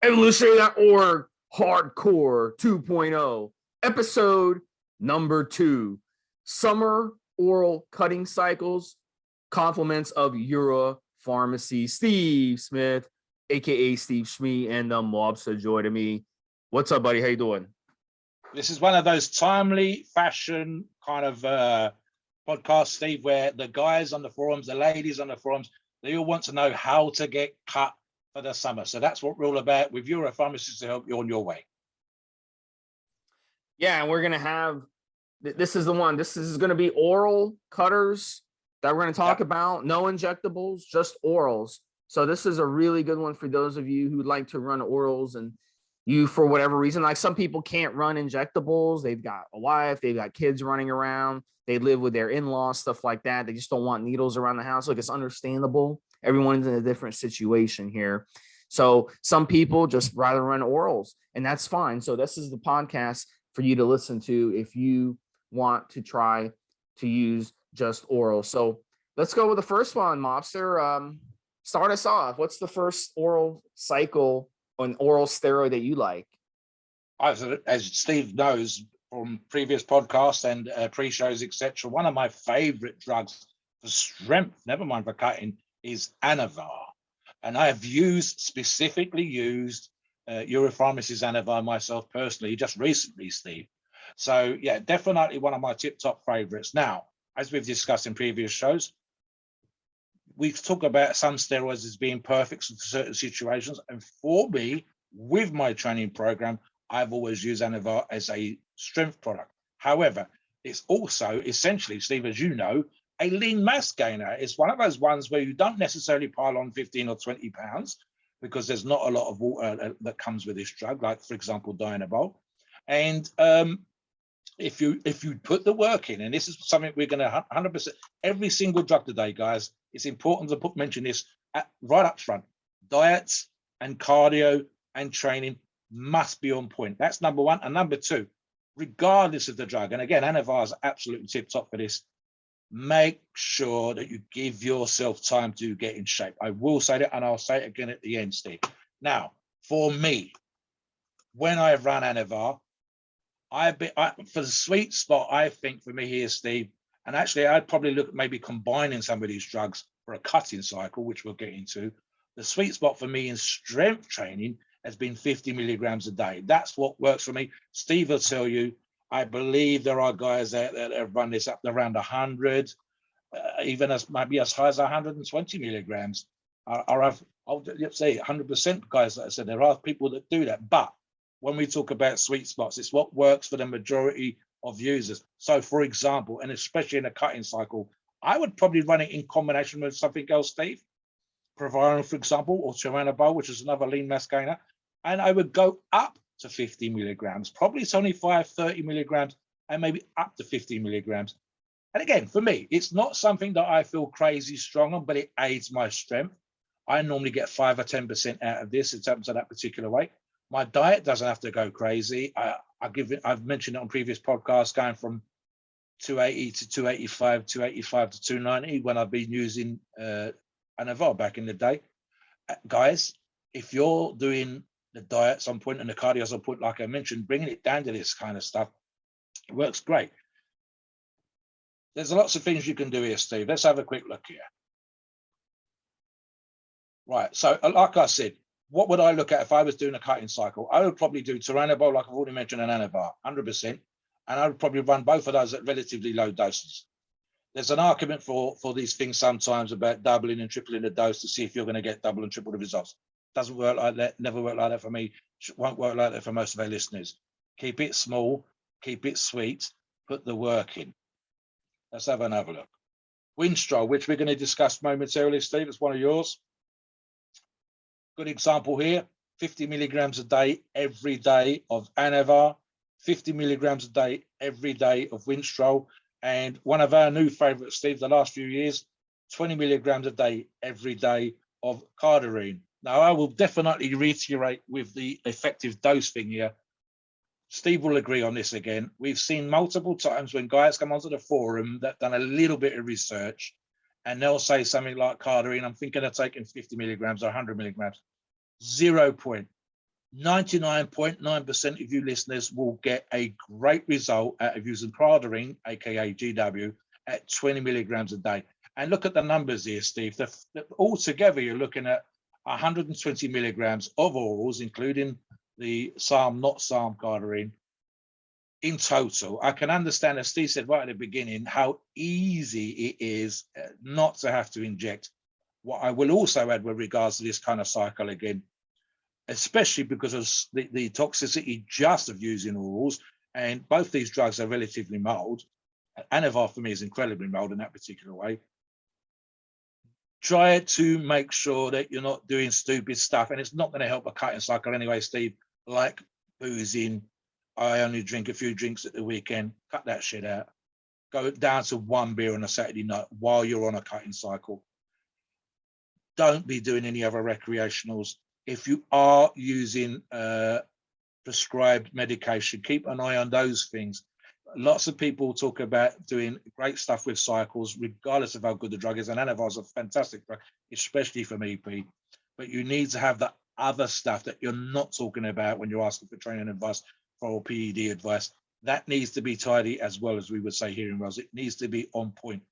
Evolutionary Hardcore 2.0, episode number 2. Summer oral cutting cycles, compliments of Euro Pharmacies. Steve Smith, aka Stevesmi and Da Mobster, joining me. What's up, buddy? How you doing? This is one of those timely fashion kind of podcasts, Steve, where the guys on the forums, the ladies on the forums, they all want to know how to get cut for the summer. So that's what we're all about with Euro Pharmacies to help you on your way. Yeah, and we're going to have, this is the one, this is going to be oral cutters that we're going to talk about. No injectables, just orals. So this is a really good one for those of you who like to run orals and you, for whatever reason, like some people can't run injectables. They've got a wife, they've got kids running around, they live with their in-laws, stuff like that. They just don't want needles around the house. Like, it's understandable. Everyone's in a different situation here. So some people just rather run orals, and that's fine. So this is the podcast for you to listen to if you want to try to use just oral. So let's go with the first one, Mobster. Start us off. What's the first oral cycle, an oral steroid that you like? As Steve knows from previous podcasts and pre-shows, etc., one of my favorite drugs for strength, never mind for cutting, is Anavar. And I have specifically used Euro Pharmacies Anavar myself personally, just recently, Steve. So yeah, definitely one of my tip-top favorites. Now, as we've discussed in previous shows, we've talked about some steroids as being perfect for certain situations. And for me, with my training program, I've always used Anavar as a strength product. However, it's also essentially, Steve, as you know, a lean mass gainer. It's one of those ones where you don't necessarily pile on 15 or 20 pounds because there's not a lot of water that comes with this drug, like, for example, Turinabol. And if you put the work in, and this is something we're going to 100%, every single drug today, guys, it's important to mention this right up front. Diets and cardio and training must be on point. That's number one. And number two, regardless of the drug, and again, Anavar is absolutely tip top for this, make sure that you give yourself time to get in shape. I will say that, and I'll say it again at the end, Steve. Now, for me, when I run Anavar, for the sweet spot, I think for me here, Steve, and actually I'd probably look at maybe combining some of these drugs for a cutting cycle, which we'll get into. The sweet spot for me in strength training has been 50 milligrams a day. That's what works for me. Steve will tell you, I believe there are guys out there that have run this up to around 100, even as maybe as high as 120 milligrams. I'll say 100% guys, like I said, there are people that do that. But when we talk about sweet spots, it's what works for the majority of users. So for example, and especially in a cutting cycle, I would probably run it in combination with something else, Steve. Proviron, for example, or Turinabol, which is another lean mass gainer. And I would go up to 50 milligrams, probably 25, 30 milligrams, and maybe up to 50 milligrams. And again, for me, it's not something that I feel crazy strong on, but it aids my strength. I normally get 5 or 10% out of this in terms of that particular weight. My diet doesn't have to go crazy. I've mentioned it on previous podcasts, going from 280 to 285, 285 to 290 when I've been using Anavar back in the day. Guys, if you're doing the diet on point and the cardio on point, like I mentioned, bringing it down to this kind of stuff, it works great. There's lots of things you can do here, Steve. Let's have a quick look here. Right, so like I said, what would I look at if I was doing a cutting cycle? I would probably do Turinabol, like I've already mentioned, and Anavar, 100%. And I would probably run both of those at relatively low doses. There's an argument for these things sometimes about doubling and tripling the dose to see if you're going to get double and triple the results. Doesn't work like that, never worked like that for me, won't work like that for most of our listeners. Keep it small, keep it sweet, put the work in. Let's have another look. Winstrol, which we're going to discuss momentarily, Steve, it's one of yours. Good example here, 50 milligrams a day, every day of Anavar, 50 milligrams a day, every day of Winstrol, and one of our new favorites, Steve, the last few years, 20 milligrams a day, every day of Proviron. Now, I will definitely reiterate with the effective dose thing here. Steve will agree on this again. We've seen multiple times when guys come onto the forum that done a little bit of research and they'll say something like Proviron, I'm thinking of taking 50 milligrams or 100 milligrams. 0 point. 99.9% of you listeners will get a great result out of using Proviron, aka GW, at 20 milligrams a day. And look at the numbers here, Steve. Altogether, you're looking at 120 milligrams of orals, including the SARM, not SARM Cardarine, in total. I can understand, as Steve said right at the beginning, how easy it is not to have to inject. What I will also add with regards to this kind of cycle again, especially because of the toxicity just of using orals, and both these drugs are relatively mild. Anavar for me is incredibly mild in that particular way. Try to make sure that you're not doing stupid stuff, and it's not going to help a cutting cycle anyway, Steve, like boozing. I only drink a few drinks at the weekend. Cut that shit out. Go down to one beer on a Saturday night while you're on a cutting cycle. Don't be doing any other recreationals. If you are using prescribed medication, keep an eye on those things. Lots of people talk about doing great stuff with cycles, regardless of how good the drug is. And Anavar is a fantastic drug, especially from EP. But you need to have the other stuff that you're not talking about when you're asking for training advice for PED advice. That needs to be tidy as well, as we would say here in Wales. It needs to be on point.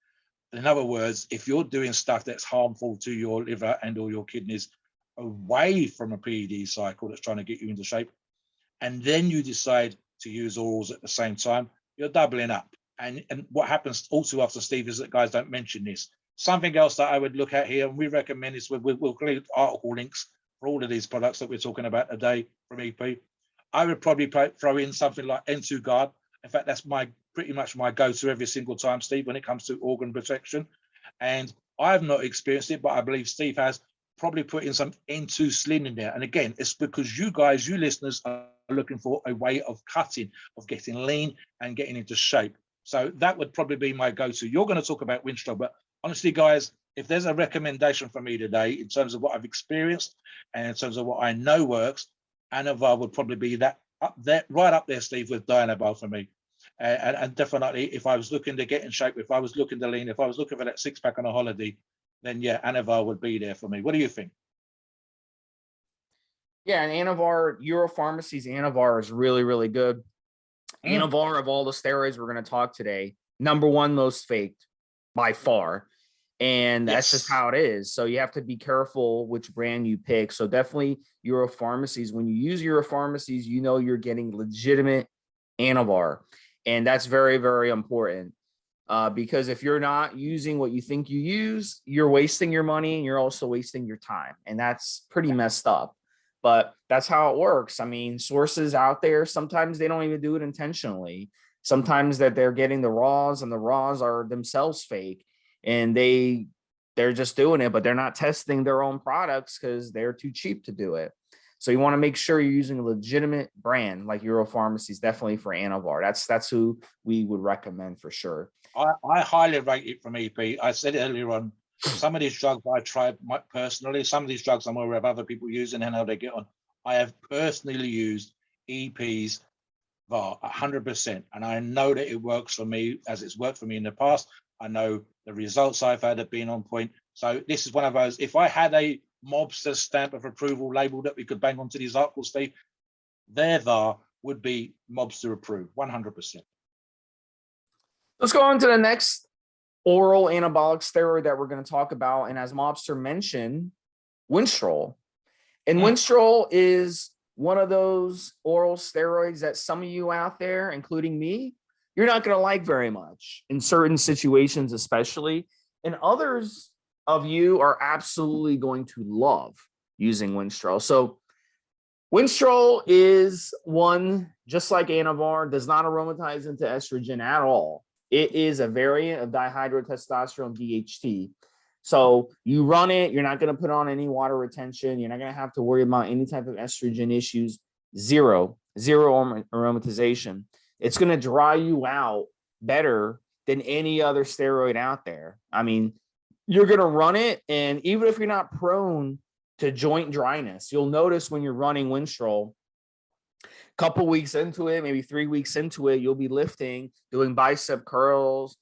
In other words, if you're doing stuff that's harmful to your liver and or your kidneys away from a PED cycle that's trying to get you into shape, and then you decide to use orals at the same time, you're doubling up. And what happens all too often, Steve, is that guys don't mention this. Something else that I would look at here, and we recommend this, we'll include article links for all of these products that we're talking about today from EP. I would probably throw in something like N2 Guard. In fact, that's pretty much my go-to every single time, Steve, when it comes to organ protection. And I've not experienced it, but I believe Steve has probably put in some N2 Slim in there. And again, it's because you guys, you listeners, are looking for a way of cutting, of getting lean and getting into shape. So that would probably be my go-to. You're going to talk about Winstrol, but honestly, guys, if there's a recommendation for me today in terms of what I've experienced and in terms of what I know works, Anavar would probably be that up there, right up there, Steve, with Turinabol for me. And definitely, if I was looking to get in shape, if I was looking to lean, if I was looking for that six-pack on a holiday, then yeah, Anavar would be there for me. What do you think? Yeah, and Anavar, Euro Pharmacies Anavar is really, really good. Anavar, of all the steroids we're going to talk today, #1 most faked by far. And that's just how it is. So you have to be careful which brand you pick. So definitely Euro Pharmacies. When you use Euro Pharmacies, you know you're getting legitimate Anavar. And that's very, very important. Because if you're not using what you think you use, you're wasting your money and you're also wasting your time. And that's pretty messed up. But that's how it works. I mean, sources out there, sometimes they don't even do it intentionally. Sometimes that they're getting the raws, and the raws are themselves fake. And they're just doing it, but they're not testing their own products because they're too cheap to do it. So you want to make sure you're using a legitimate brand like Euro Pharmacies, definitely for Anavar. That's who we would recommend for sure. I highly rate it from EP. I said it earlier on, some of these drugs I tried personally, some of these drugs I'm aware of other people using and how they get on. I have personally used EP's VAR 100%, and I know that it works for me as it's worked for me in the past. I know the results I've had have been on point. So this is one of those, if I had a Mobster stamp of approval label that we could bang onto these articles, Steve, their VAR would be Mobster approved, 100%. Let's go on to the next oral anabolic steroid that we're going to talk about. And as Mobster mentioned, Winstrol. And Winstrol is one of those oral steroids that some of you out there, including me, you're not going to like very much in certain situations, especially. And others of you are absolutely going to love using Winstrol. So Winstrol is one, just like Anavar, does not aromatize into estrogen at all. It is a variant of dihydrotestosterone DHT. So you run it, you're not going to put on any water retention. You're not going to have to worry about any type of estrogen issues. Zero aromatization. It's going to dry you out better than any other steroid out there. I mean, you're going to run it, and even if you're not prone to joint dryness, you'll notice when you're running Winstrol, couple weeks into it, maybe 3 weeks into it, you'll be lifting, doing bicep curls,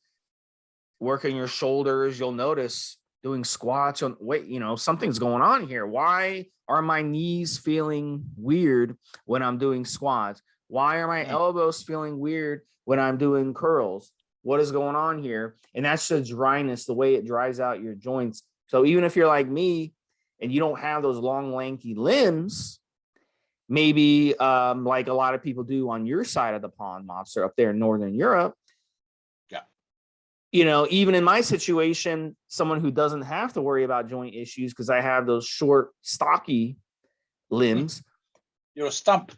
working your shoulders. You'll notice doing squats on wait, something's going on here. Why are my knees feeling weird when I'm doing squats? Why are my elbows feeling weird when I'm doing curls? What is going on here? And that's the dryness, the way it dries out your joints. So even if you're like me and you don't have those long, lanky limbs, maybe like a lot of people do on your side of the pond, Mobster, up there in Northern Europe, even in my situation, someone who doesn't have to worry about joint issues because I have those short, stocky limbs. You're a stump.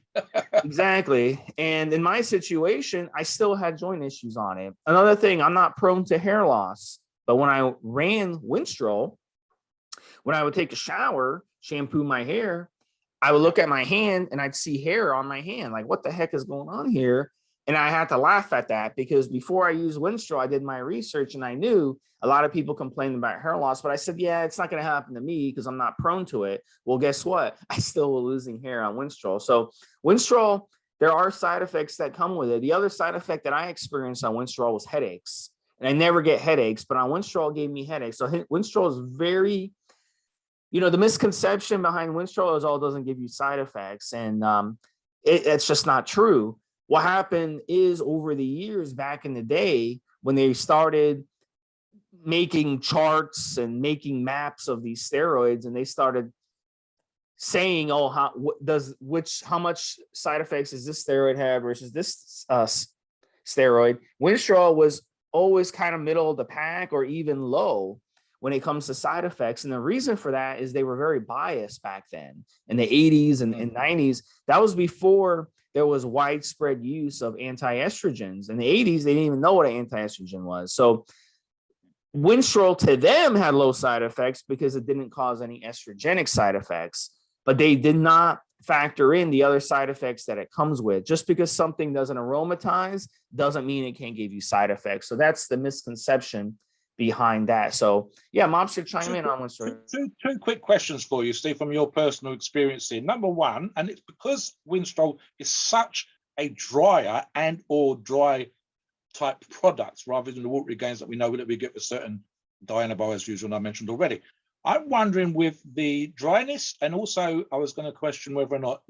Exactly. And in my situation, I still had joint issues on it. Another thing, I'm not prone to hair loss, but when I ran Winstrol, when I would take a shower, shampoo my hair, I would look at my hand and I'd see hair on my hand. Like, what the heck is going on here? And I had to laugh at that because before I used Winstrol, I did my research and I knew a lot of people complained about hair loss, but I said, yeah, it's not going to happen to me because I'm not prone to it. Well, guess what? I still was losing hair on Winstrol. So Winstrol, there are side effects that come with it. The other side effect that I experienced on Winstrol was headaches. And I never get headaches, but on Winstrol, it gave me headaches. So Winstrol is very, the misconception behind Winstrol is it doesn't give you side effects. And it's just not true. What happened is over the years back in the day when they started making charts and making maps of these steroids and they started saying, how much side effects does this steroid have versus this steroid, Winstrol was always kind of middle of the pack or even low when it comes to side effects. And the reason for that is they were very biased back then in the 80s and 90s. That was before there was widespread use of anti-estrogens. In the 80s, they didn't even know what an anti-estrogen was. So Winstrol to them had low side effects because it didn't cause any estrogenic side effects, but they did not factor in the other side effects that it comes with. Just because something doesn't aromatize doesn't mean it can't give you side effects. So that's the misconception behind that. So yeah, Mobster, chime in on Winstrol. Two quick questions for you, Steve, from your personal experience here. Number one, and it's because Winstrol is such a drier and or dry type products rather than the watery gains that we know that we get with certain Dianabol, as usual, I mentioned already. I'm wondering with the dryness, and also I was going to question whether or not,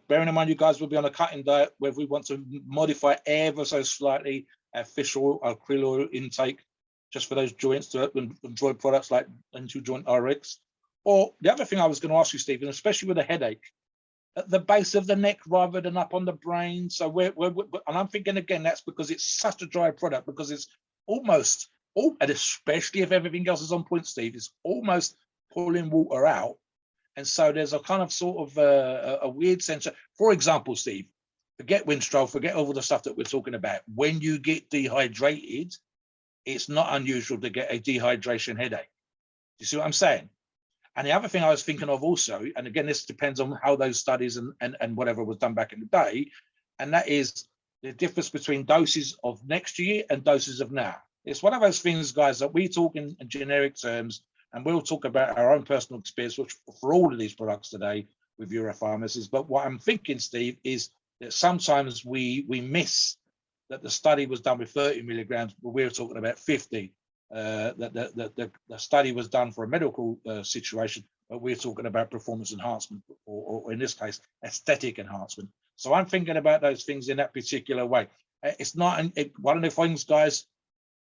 bearing in mind you guys will be on a cutting diet, whether we want to modify ever so slightly our fish oil, our krill oil intake, just for those joints to enjoy products like into joint RX. Or the other thing I was going to ask you, Stephen, especially with a headache, at the base of the neck rather than up on the brain. So and I'm thinking again, that's because it's such a dry product, because it's almost, and especially if everything else is on point, Steve, it's almost pulling water out. And so there's a kind of sort of a weird sense. For example, Steve, forget Winstrol, forget all the stuff that we're talking about. When you get dehydrated, it's not unusual to get a dehydration headache. You see what I'm saying? And the other thing I was thinking of also, and again, this depends on how those studies and whatever was done back in the day, and that is the difference between doses of next year and doses of now. It's one of those things, guys, that we talk in generic terms, and we'll talk about our own personal experience, which for all of these products today with Euro Pharmacies. But what I'm thinking, Steve, is that sometimes we miss that the study was done with 30 milligrams, but we're talking about 50. The study was done for a medical situation, but we're talking about performance enhancement, or in this case, aesthetic enhancement. So I'm thinking about those things in that particular way. It's not one of the things, guys,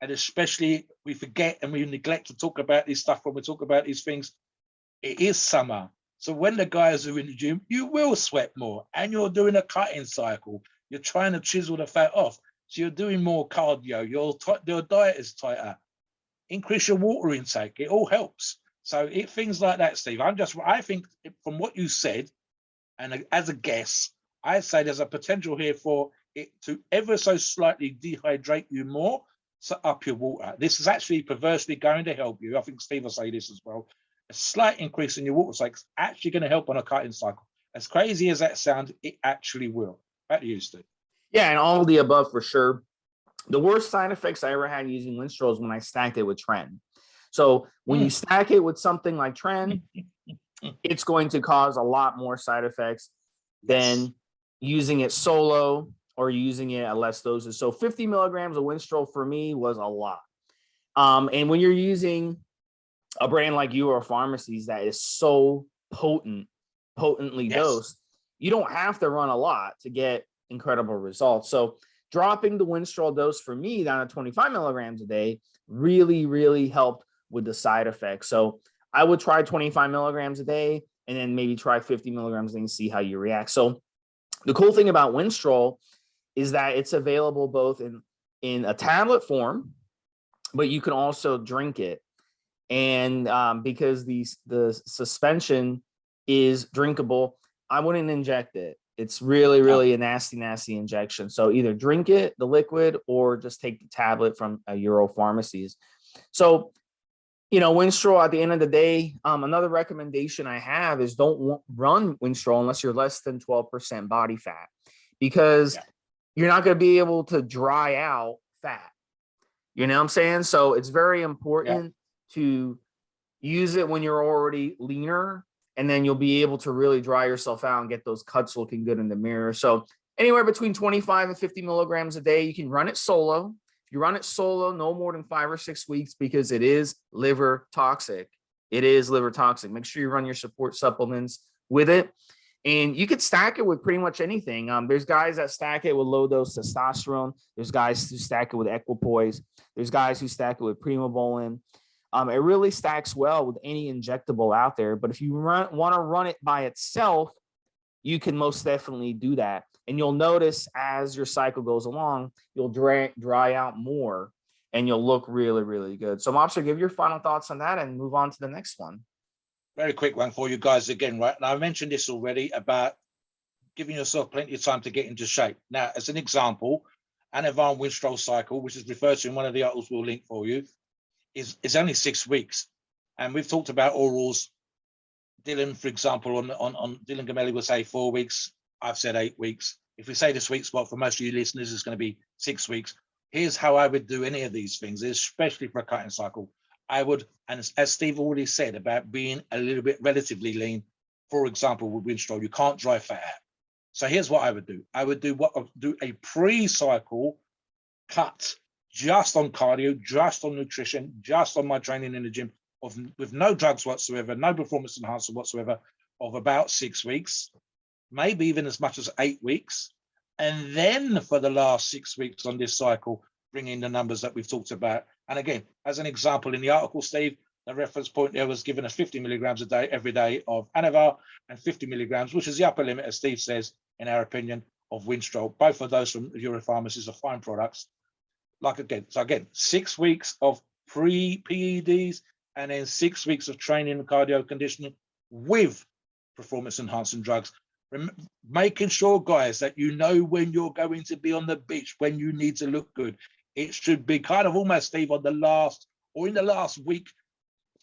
and especially we forget and we neglect to talk about this stuff when we talk about these things. It is summer. So when the guys are in the gym, you will sweat more, and you're doing a cutting cycle. You're trying to chisel the fat off. So you're doing more cardio. Your diet is tighter. Increase your water intake. It all helps. So things like that, Steve. I think from what you said, and as a guess, I'd say there's a potential here for it to ever so slightly dehydrate you more, so up your water. This is actually perversely going to help you. I think Steve will say this as well. A slight increase in your water intake is actually going to help on a cutting cycle. As crazy as that sounds, it actually will. Back to you, Steve. Yeah, and all of the above for sure. The worst side effects I ever had using Winstrol is when I stacked it with Tren. So when you stack it with something like Tren, it's going to cause a lot more side effects than using it solo or using it at less doses. So 50 milligrams of Winstrol for me was a lot. And when you're using a brand like Euro Pharmacies that is so potently Yes. dosed, you don't have to run a lot to get incredible results. So dropping the Winstrol dose for me down to 25 milligrams a day really helped with the side effects. So I would try 25 milligrams a day and then maybe try 50 milligrams and see how you react. So the cool thing about Winstrol is that it's available both in a tablet form, but you can also drink it. And because the suspension is drinkable, I wouldn't inject it. It's really a nasty injection. So either drink it, the liquid, or just take the tablet from Euro Pharmacies. So, you know, Winstrol, at the end of the day, another recommendation I have is don't run Winstrol unless you're less than 12% body fat, because you're not going to be able to dry out fat. You know what I'm saying? So it's very important to use it when you're already leaner, and then you'll be able to really dry yourself out and get those cuts looking good in the mirror. So anywhere between 25 and 50 milligrams a day. You can run it solo. If you run it solo, no more than 5 or 6 weeks, because it is liver toxic. It is liver toxic. Make sure you run your support supplements with it. And you could stack it with pretty much anything. There's guys that stack it with low dose testosterone. There's guys who stack it with equipoise. There's guys who stack it with primobolan. It really stacks well with any injectable out there. But if you want to run it by itself, you can most definitely do that. And you'll notice as your cycle goes along, you'll dry out more and you'll look really good. So Mobster, give your final thoughts on that and move on to the next one. Very quick one for you guys again, right? Now, I mentioned this already about giving yourself plenty of time to get into shape. Now, as an example, Anavar Winstrol cycle, which is referred to in one of the articles we'll link for you, is only 6 weeks. And we've talked about orals. Dylan, for example, on Dylan Gamelli will say 4 weeks. I've said 8 weeks. If we say the sweet spot for most of you listeners is going to be 6 weeks, here's how I would do any of these things, especially for a cutting cycle. I would, and as Steve already said about being a little bit relatively lean, for example, with Winstrol, you can't dry fat out. So here's what I would do. I would do a pre-cycle cut just on cardio, just on nutrition, just on my training in the gym, with no drugs whatsoever, no performance enhancer whatsoever, of about 6 weeks, maybe even as much as 8 weeks. And then for the last 6 weeks on this cycle, bring in the numbers that we've talked about. And again, as an example in the article, Steve, the reference point there was given us 50 milligrams a day, every day of Anavar, and 50 milligrams, which is the upper limit, as Steve says, in our opinion, of Winstrol. Both of those from Euro Pharmacies are fine products. Like again, so again, 6 weeks of pre-PEDs and then 6 weeks of training and cardio conditioning with performance enhancing drugs. Making sure, guys, that you know when you're going to be on the beach, when you need to look good. It should be kind of almost, Steve, on the last or in the last week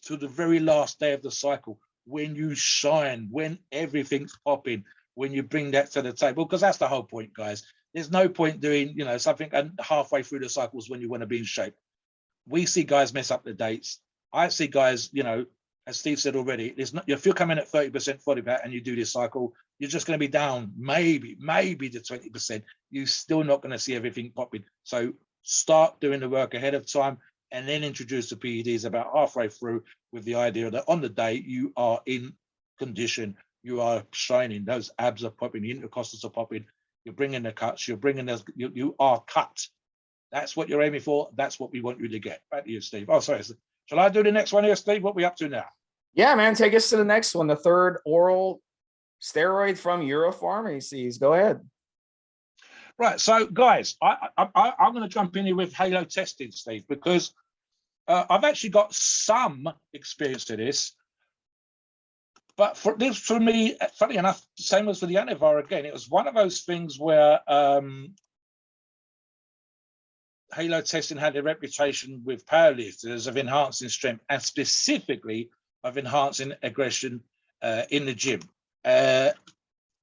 to the very last day of the cycle, when you shine, when everything's popping, when you bring that to the table, because that's the whole point, guys. There's no point doing, something halfway through the cycles when you want to be in shape. We see guys mess up the dates. I see guys, as Steve said already, there's not, if you're coming at 30% body fat and you do this cycle, you're just going to be down maybe to 20%. You're still not going to see everything popping. So start doing the work ahead of time and then introduce the PEDs about halfway through, with the idea that on the day you are in condition, you are shining, those abs are popping, the intercostals are popping, you're bringing the cuts, you're bringing those, you are cut. That's what you're aiming for. That's what we want you to get. Back to you, Steve. Oh, sorry. Shall I do the next one here, Steve? What are we up to now? Yeah, man. Take us to the next one. The third oral steroid from Euro Pharmacies. Go ahead. Right. So, guys, I'm going to jump in here with Halotestin, Steve, because I've actually got some experience to this. But for me, funny enough, same as for the Anavar, again, it was one of those things where Halotestin had a reputation with powerlifters of enhancing strength and specifically of enhancing aggression in the gym.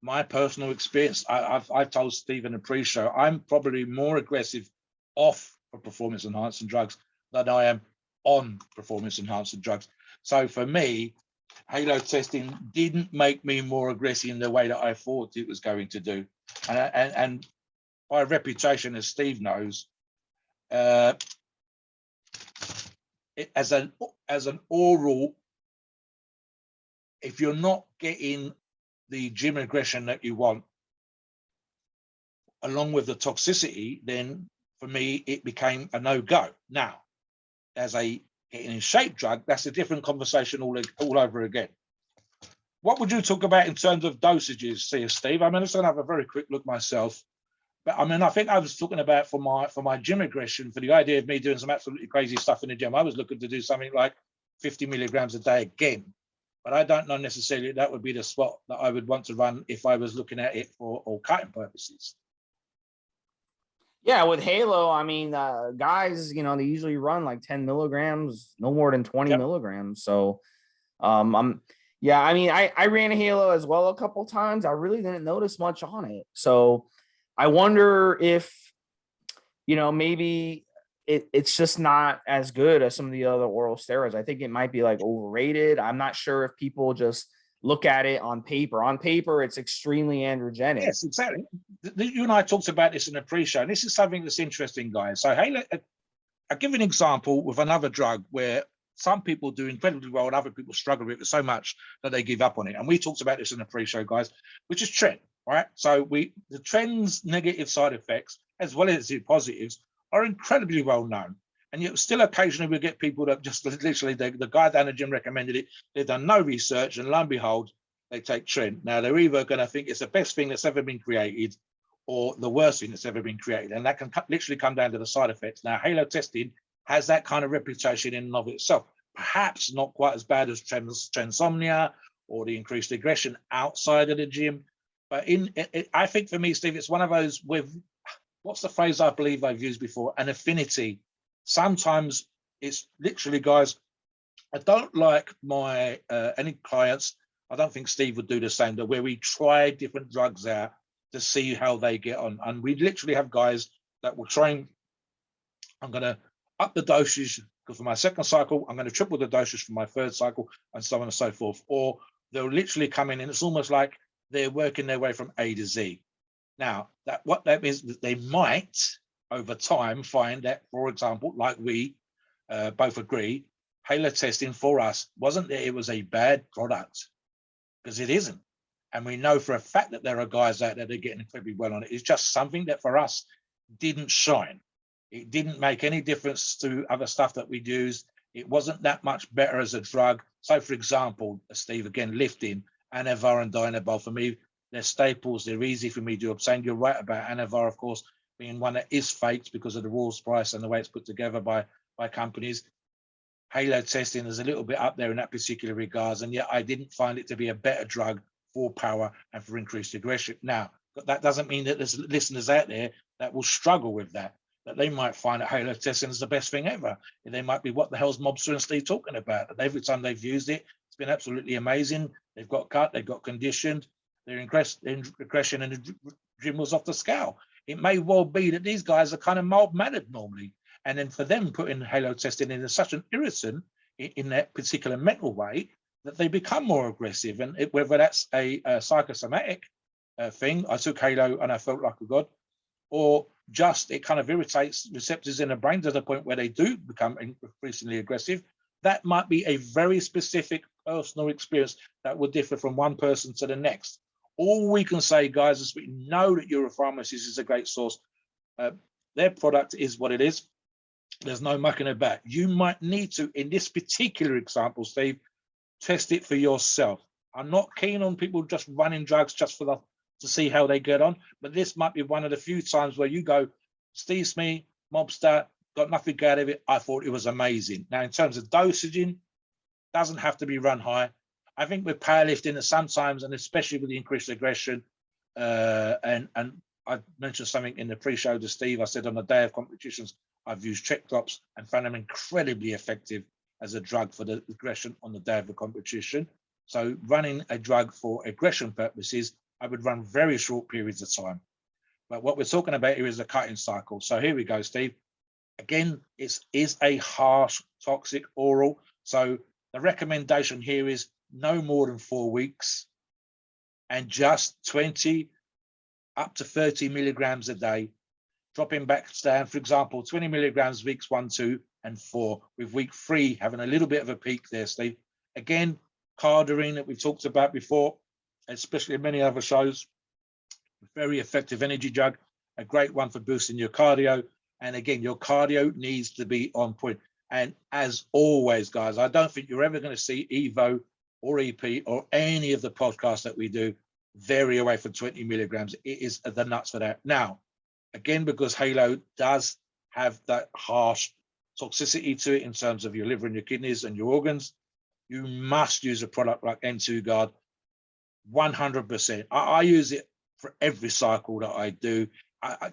My personal experience, I've told Stephen in pre-show, I'm probably more aggressive off of performance enhancing drugs than I am on performance enhancing drugs. So for me, Halotestin didn't make me more aggressive in the way that I thought it was going to do. And by reputation, as Steve knows, it as an oral, if you're not getting the gym aggression that you want, along with the toxicity, then for me, it became a no-go. Now, as a getting in shape drug, that's a different conversation all over again. What would you talk about in terms of dosages, Steve? I mean, I'm just going to have a very quick look myself. But I mean, I think I was talking about for my gym aggression, for the idea of me doing some absolutely crazy stuff in the gym, I was looking to do something like 50 milligrams a day again. But I don't know necessarily that would be the spot that I would want to run if I was looking at it for all cutting purposes. Yeah, with Halo, I mean, guys, you know, they usually run like 10 milligrams, no more than 20 milligrams. So, yeah, I mean, I ran a Halo as well a couple times. I really didn't notice much on it. So I wonder if, you know, maybe it's just not as good as some of the other oral steroids. I think it might be like overrated. I'm not sure if people just look at it on paper. On paper, it's extremely androgenic. Yes, exactly. You and I talked about this in the pre-show, and this is something that's interesting, guys. So, hey, I'll give you an example with another drug where some people do incredibly well and other people struggle with it so much that they give up on it. And we talked about this in the pre-show, guys, which is tren, right? So the tren's negative side effects, as well as the positives, are incredibly well known. And yet still occasionally we get people that just literally, the guy down the gym recommended it, they've done no research, and lo and behold, they take tren. Now, they're either going to think it's the best thing that's ever been created or the worst thing that's ever been created. And that can literally come down to the side effects. Now, halotestin has that kind of reputation in and of itself. Perhaps not quite as bad as transomnia or the increased aggression outside of the gym. But I think for me, Steve, it's one of those with, what's the phrase I believe I've used before? An affinity. Sometimes it's literally, guys, I don't like my any clients, I don't think Steve would do the same, but where we try different drugs out to see how they get on. And we literally have guys that will train, I'm going to up the dosage for my second cycle, I'm going to triple the dosage for my third cycle, and so on and so forth. Or they'll literally come in and it's almost like they're working their way from A to Z. Now, what that means, that they might over time find that, for example, like we both agree, halotestin for us wasn't that it was a bad product, because it isn't. And we know for a fact that there are guys out there that are getting incredibly well on it. It's just something that for us didn't shine. It didn't make any difference to other stuff that we'd used. It wasn't that much better as a drug. So, for example, Steve, again, lifting, Anavar and Turinabol, for me, they're staples. They're easy for me to obtain. You're right about Anavar, of course, being one that is faked because of the rules price and the way it's put together by companies. Halotestin is a little bit up there in that particular regards, and yet I didn't find it to be a better drug for power and for increased aggression. Now, but that doesn't mean that there's listeners out there that will struggle with that they might find that halotestin is the best thing ever. And they might be, what the hell's Mobster and Steve talking about? And every time they've used it, it's been absolutely amazing. They've got cut, they've got conditioned, their aggression and the gym was off the scale. It may well be that these guys are kind of mild-mannered normally. And then for them, putting halotestin in is such an irritant in that particular mental way that they become more aggressive. And whether that's a psychosomatic thing, I took Halo and I felt like a god, or just it kind of irritates receptors in the brain to the point where they do become increasingly aggressive, that might be a very specific personal experience that would differ from one person to the next. All we can say, guys, is we know that Euro Pharmacies is a great source. Their product is what it is. There's no mucking about. You might need to, in this particular example, Steve, test it for yourself. I'm not keen on people just running drugs just for to see how they get on, but this might be one of the few times where you go, Stevesmi, Mobster, got nothing out of it. I thought it was amazing. Now, in terms of dosaging, doesn't have to be run high. I think with powerlifting, sometimes, and especially with the increased aggression, and I mentioned something in the pre-show to Steve. I said on the day of competitions, I've used check drops and found them incredibly effective as a drug for the aggression on the day of the competition. So running a drug for aggression purposes, I would run very short periods of time. But what we're talking about here is a cutting cycle. So here we go, Steve. Again, it is a harsh, toxic oral. So the recommendation here is no more than 4 weeks and just 20 up to 30 milligrams a day, dropping back down, for example, 20 milligrams weeks 1, 2, and 4, with week 3 having a little bit of a peak there, Steve. Again, Cardarine that we've talked about before, especially in many other shows, very effective energy drug, a great one for boosting your cardio. And again, your cardio needs to be on point. And as always, guys, I don't think you're ever going to see Evo or EP or any of the podcasts that we do vary away from 20 milligrams. It is the nuts for that. Now, again, because Halo does have that harsh toxicity to it in terms of your liver and your kidneys and your organs, you must use a product like N2 Guard 100%. I use it for every cycle that I do.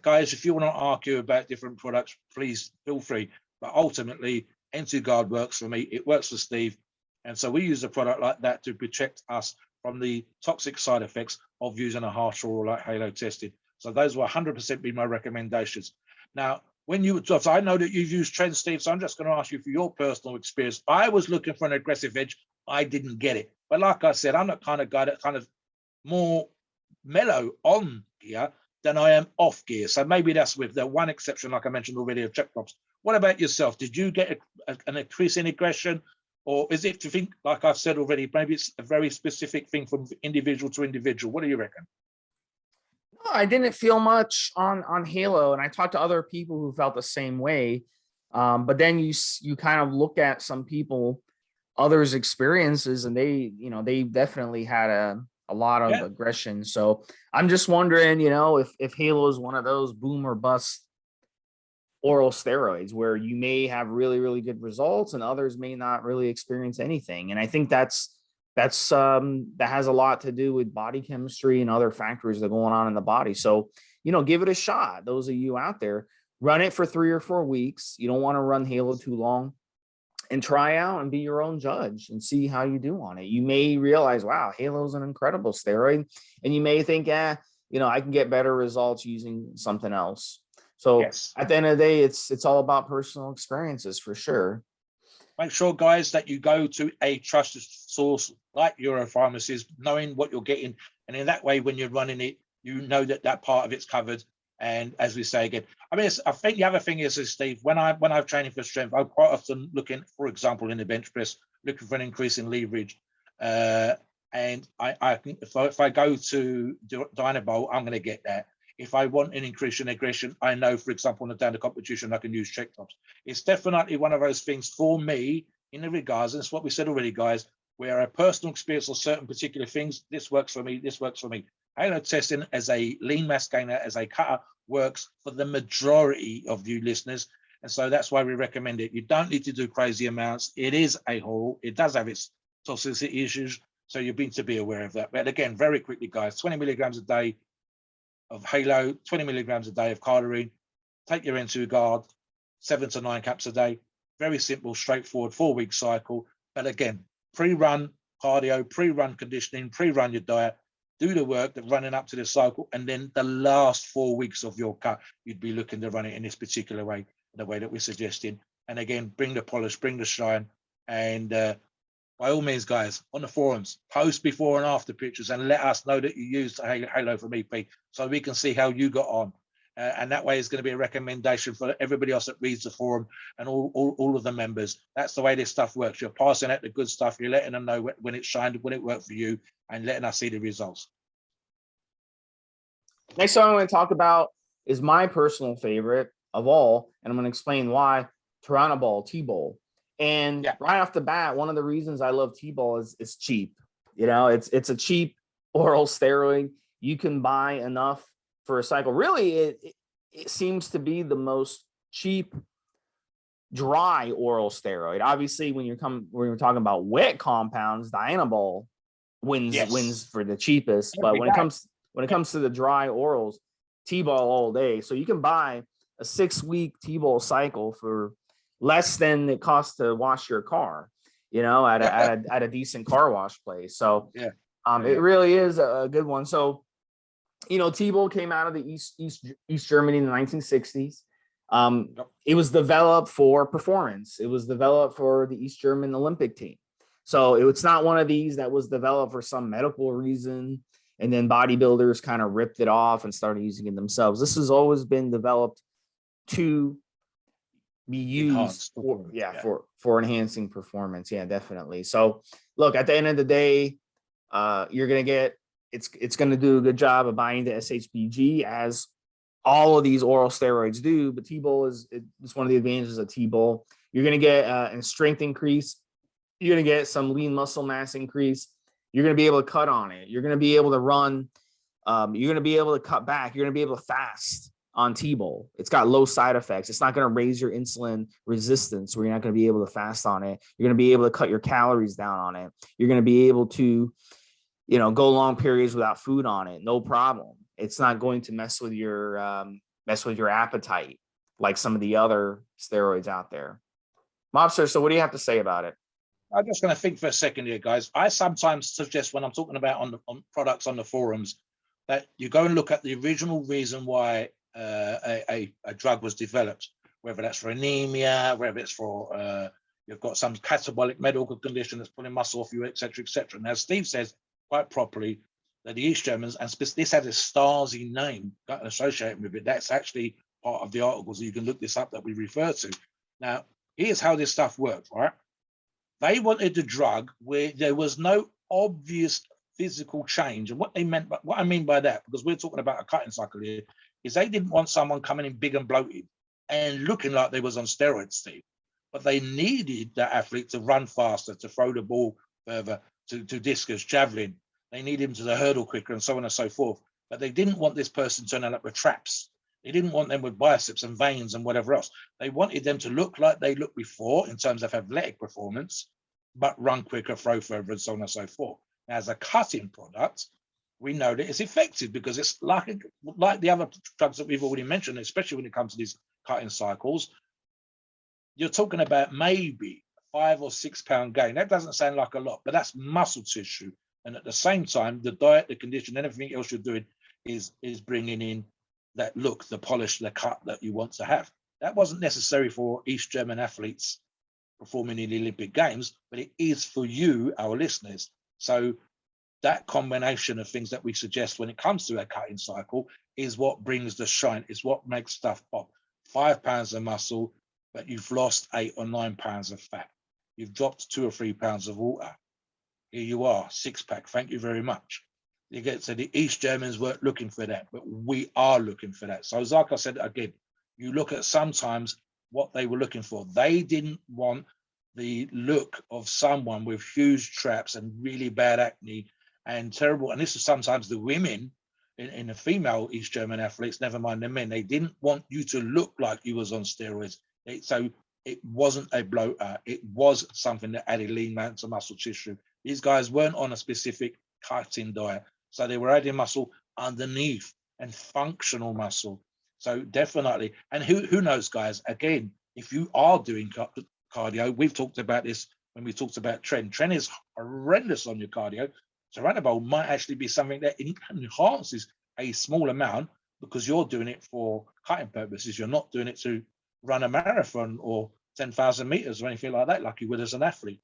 Guys, if you want to argue about different products, please feel free. But ultimately, N2 Guard works for me. It works for Steve. And so we use a product like that to protect us from the toxic side effects of using a harsh oral like Halotestin. So those will 100% be my recommendations. Now, when you, so I know that you've used trends, Steve, so I'm just going to ask you for your personal experience. I was looking for an aggressive edge. I didn't get it. But like I said, I'm the kind of guy that kind of more mellow on gear than I am off gear. So maybe that's with the one exception, like I mentioned already, of check props. What about yourself? Did you get an increase in aggression? Or is it, to think, like I've said already, maybe it's a very specific thing from individual to individual? What do you reckon? No, I didn't feel much on Halo, and I talked to other people who felt the same way. But then you kind of look at some people, others' experiences, and they definitely had a lot of aggression. So I'm just wondering, if Halo is one of those boom or bust oral steroids where you may have really, really good results and others may not really experience anything. And I think that has a lot to do with body chemistry and other factors that are going on in the body. So, give it a shot. Those of you out there, run it for 3 or 4 weeks. You don't want to run Halo too long, and try out and be your own judge and see how you do on it. You may realize, wow, Halo is an incredible steroid. And you may think, I can get better results using something else. So at the end of the day, it's all about personal experiences for sure. Make sure, guys, that you go to a trusted source like Euro Pharmacies, knowing what you're getting. And in that way, when you're running it, you know that part of it's covered. And as we say again, I think the other thing is Steve, when I'm training for strength, I'm quite often looking, for example, in the bench press, looking for an increase in leverage. And if I go to Turinabol, I'm going to get that. If I want an increase in aggression, I know, for example, in the down to competition, I can use check tops. It's definitely one of those things for me in the regards, and it's what we said already, guys, where a personal experience or certain particular things, this works for me, this works for me. Halotestin as a lean mass gainer, as a cutter, works for the majority of you listeners. And so that's why we recommend it. You don't need to do crazy amounts. It is a oral. It does have its toxicity issues. So you've been to be aware of that. But again, very quickly, guys, 20 milligrams a day of Halo, 20 milligrams a day of Cardarine. Take your N2 Guard, 7 to 9 caps a day. Very simple, straightforward 4-week cycle. But again, pre-run cardio, pre-run conditioning, pre-run your diet. Do the work that running up to the cycle, and then the last 4 weeks of your cut, you'd be looking to run it in this particular way, the way that we're suggesting. And again, bring the polish, bring the shine, and by all means, guys, on the forums, post before and after pictures and let us know that you used Halo from EP so we can see how you got on. And that way is going to be a recommendation for everybody else that reads the forum and all of the members. That's the way this stuff works. You're passing out the good stuff. You're letting them know when it shined, when it worked for you, and letting us see the results. Next song I'm going to talk about is my personal favorite of all, and I'm going to explain why. Turinabol, T-Bol. And right off the bat, one of the reasons I love T-Bol is it's cheap. It's a cheap oral steroid. You can buy enough for a cycle. Really, it seems to be the most cheap dry oral steroid. Obviously, when you're talking about wet compounds, Turinabol wins for the cheapest. But when it comes to the dry orals, T-Bol all day. So you can buy a 6-week T-Bol cycle for less than it costs to wash your car, at a decent car wash place. So it really is a good one. So, T-Bol came out of the East Germany in the 1960s. It was developed for performance. It was developed for the East German Olympic team. So it's not one of these that was developed for some medical reason, and then bodybuilders kind of ripped it off and started using it themselves. This has always been developed to be used Enhanced for, performance, yeah, yeah. for enhancing performance. Yeah, definitely. So look, at the end of the day, you're going to get, it's going to do a good job of binding to SHBG, as all of these oral steroids do. But T-Bol it's one of the advantages of T-Bol. You're going to get a strength increase. You're going to get some lean muscle mass increase. You're going to be able to cut on it. You're going to be able to run. You're going to be able to cut back. You're going to be able to fast on T-Bol. It's got low side effects. It's not going to raise your insulin resistance, where you're not going to be able to fast on it. You're going to be able to cut your calories down on it. You're going to be able to, go long periods without food on it. No problem. It's not going to mess with your appetite like some of the other steroids out there. Mobster, so what do you have to say about it? I'm just going to think for a second here, guys. I sometimes suggest, when I'm talking about on products on the forums, that you go and look at the original reason why a drug was developed, whether that's for anemia, whether it's for you've got some catabolic medical condition that's pulling muscle off you, etc., etc. Now, Steve says quite properly that the East Germans, and this had a Stasi name associated with it. That's actually part of the articles. You can look this up that we refer to. Now, here's how this stuff works, right? They wanted a drug where there was no obvious physical change. And what I mean by that, because we're talking about a cutting cycle here, is they didn't want someone coming in big and bloated and looking like they was on steroids, Steve. But they needed that athlete to run faster, to throw the ball further, to discus, javelin. They needed him to the hurdle quicker, and so on and so forth. But they didn't want this person turning up with traps. They didn't want them with biceps and veins and whatever else. They wanted them to look like they looked before in terms of athletic performance, but run quicker, throw further, and so on and so forth. Now, as a cutting product, we know that it's effective because it's like the other drugs that we've already mentioned, especially when it comes to these cutting cycles. You're talking about maybe 5 or 6 pound gain. That doesn't sound like a lot, but that's muscle tissue. And at the same time, the diet, the condition, and everything else you're doing is bringing in that look, the polish, the cut that you want to have. That wasn't necessary for East German athletes performing in the Olympic Games, but it is for you, our listeners. So that combination of things that we suggest when it comes to a cutting cycle is what brings the shine, is what makes stuff pop. 5 pounds of muscle, but you've lost 8 or 9 pounds of fat. You've dropped 2 or 3 pounds of water. Here you are, 6-pack. Thank you very much. You get to the East Germans weren't looking for that, but we are looking for that. So, as like I said again, you look at sometimes what they were looking for. They didn't want the look of someone with huge traps and really bad acne and terrible. And this is sometimes the women in the female East German athletes, never mind the men. They didn't want you to look like you was on steroids. So it wasn't a bloater. It was something that added lean mass to muscle tissue. These guys weren't on a specific cutting diet. So they were adding muscle underneath and functional muscle. So definitely. And who knows, guys, again, if you are doing cardio, we've talked about this when we talked about Tren. Tren is horrendous on your cardio. Turinabol might actually be something that enhances a small amount because you're doing it for cutting purposes. You're not doing it to run a marathon or 10,000 meters or anything like that, like you would as an athlete.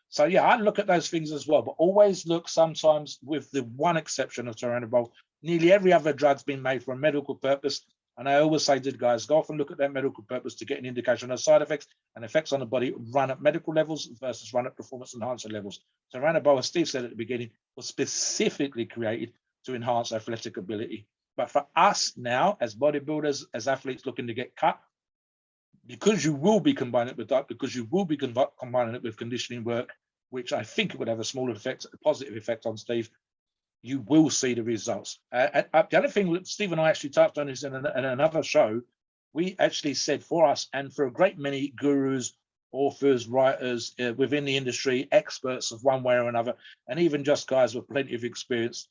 So yeah, I look at those things as well, but always look, sometimes with the one exception of Turinabol, nearly every other drug's been made for a medical purpose. And I always say to the guys, go off and look at that medical purpose to get an indication of side effects and effects on the body, run at medical levels versus run at performance enhancer levels. Turinabol, as Steve said at the beginning, was specifically created to enhance athletic ability. But for us now, as bodybuilders, as athletes looking to get cut, because you will be combining it with that, because you will be combining it with conditioning work, which I think it would have a smaller effect, a positive effect on Steve, you will see the results. The other thing that Steve and I actually touched on is in another show, we actually said for us and for a great many gurus, authors, writers within the industry, experts of one way or another, and even just guys with plenty of experience,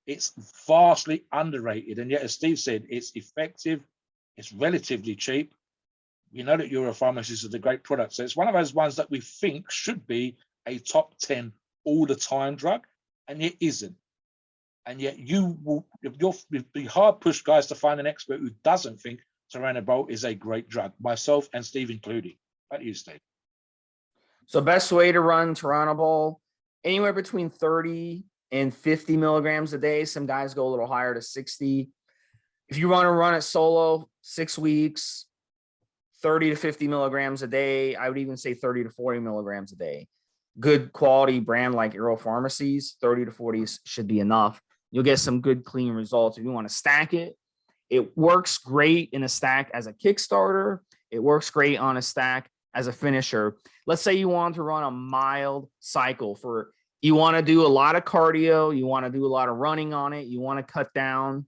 it's vastly underrated. And yet, as Steve said, it's effective, it's relatively cheap. We know that Euro Pharmacies is a great product. So it's one of those ones that we think should be a top 10 all the time drug, and it isn't. And yet you'll be hard pushed, guys, to find an expert who doesn't think Turinabol is a great drug, myself and Steve including. Back to you, Steve. So best way to run Turinabol, anywhere between 30 and 50 milligrams a day. Some guys go a little higher to 60. If you want to run it solo, 6 weeks, 30 to 50 milligrams a day. I would even say 30 to 40 milligrams a day. Good quality brand like Euro Pharmacies, 30 to 40 should be enough. You'll get some good clean results. If you want to stack it, it works great in a stack as a Kickstarter. It works great on a stack as a finisher. Let's say you want to run a mild cycle for, you want to do a lot of cardio, you want to do a lot of running on it, you want to cut down.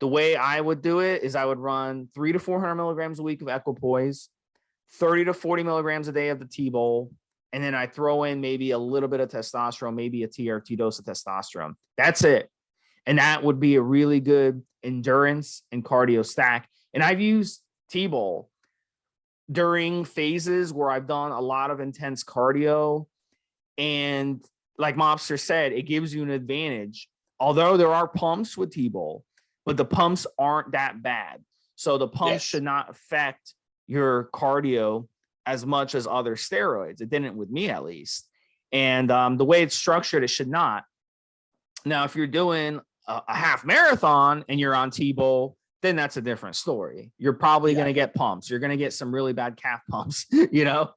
The way I would do it is I would run 300 to 400 milligrams a week of Equipoise, 30 to 40 milligrams a day of the T-Bowl, and then I throw in maybe a little bit of testosterone, maybe a TRT dose of testosterone. That's it. And that would be a really good endurance and cardio stack. And I've used T-Bowl during phases where I've done a lot of intense cardio. And like Mobster said, it gives you an advantage. Although there are pumps with T-Bowl, but the pumps aren't that bad. So the pumps should not affect your cardio as much as other steroids. It didn't with me, at least. And the way it's structured, it should not. Now, if you're doing a half marathon and you're on T-Bowl, then that's a different story. You're probably going to get pumps. You're going to get some really bad calf pumps, you know,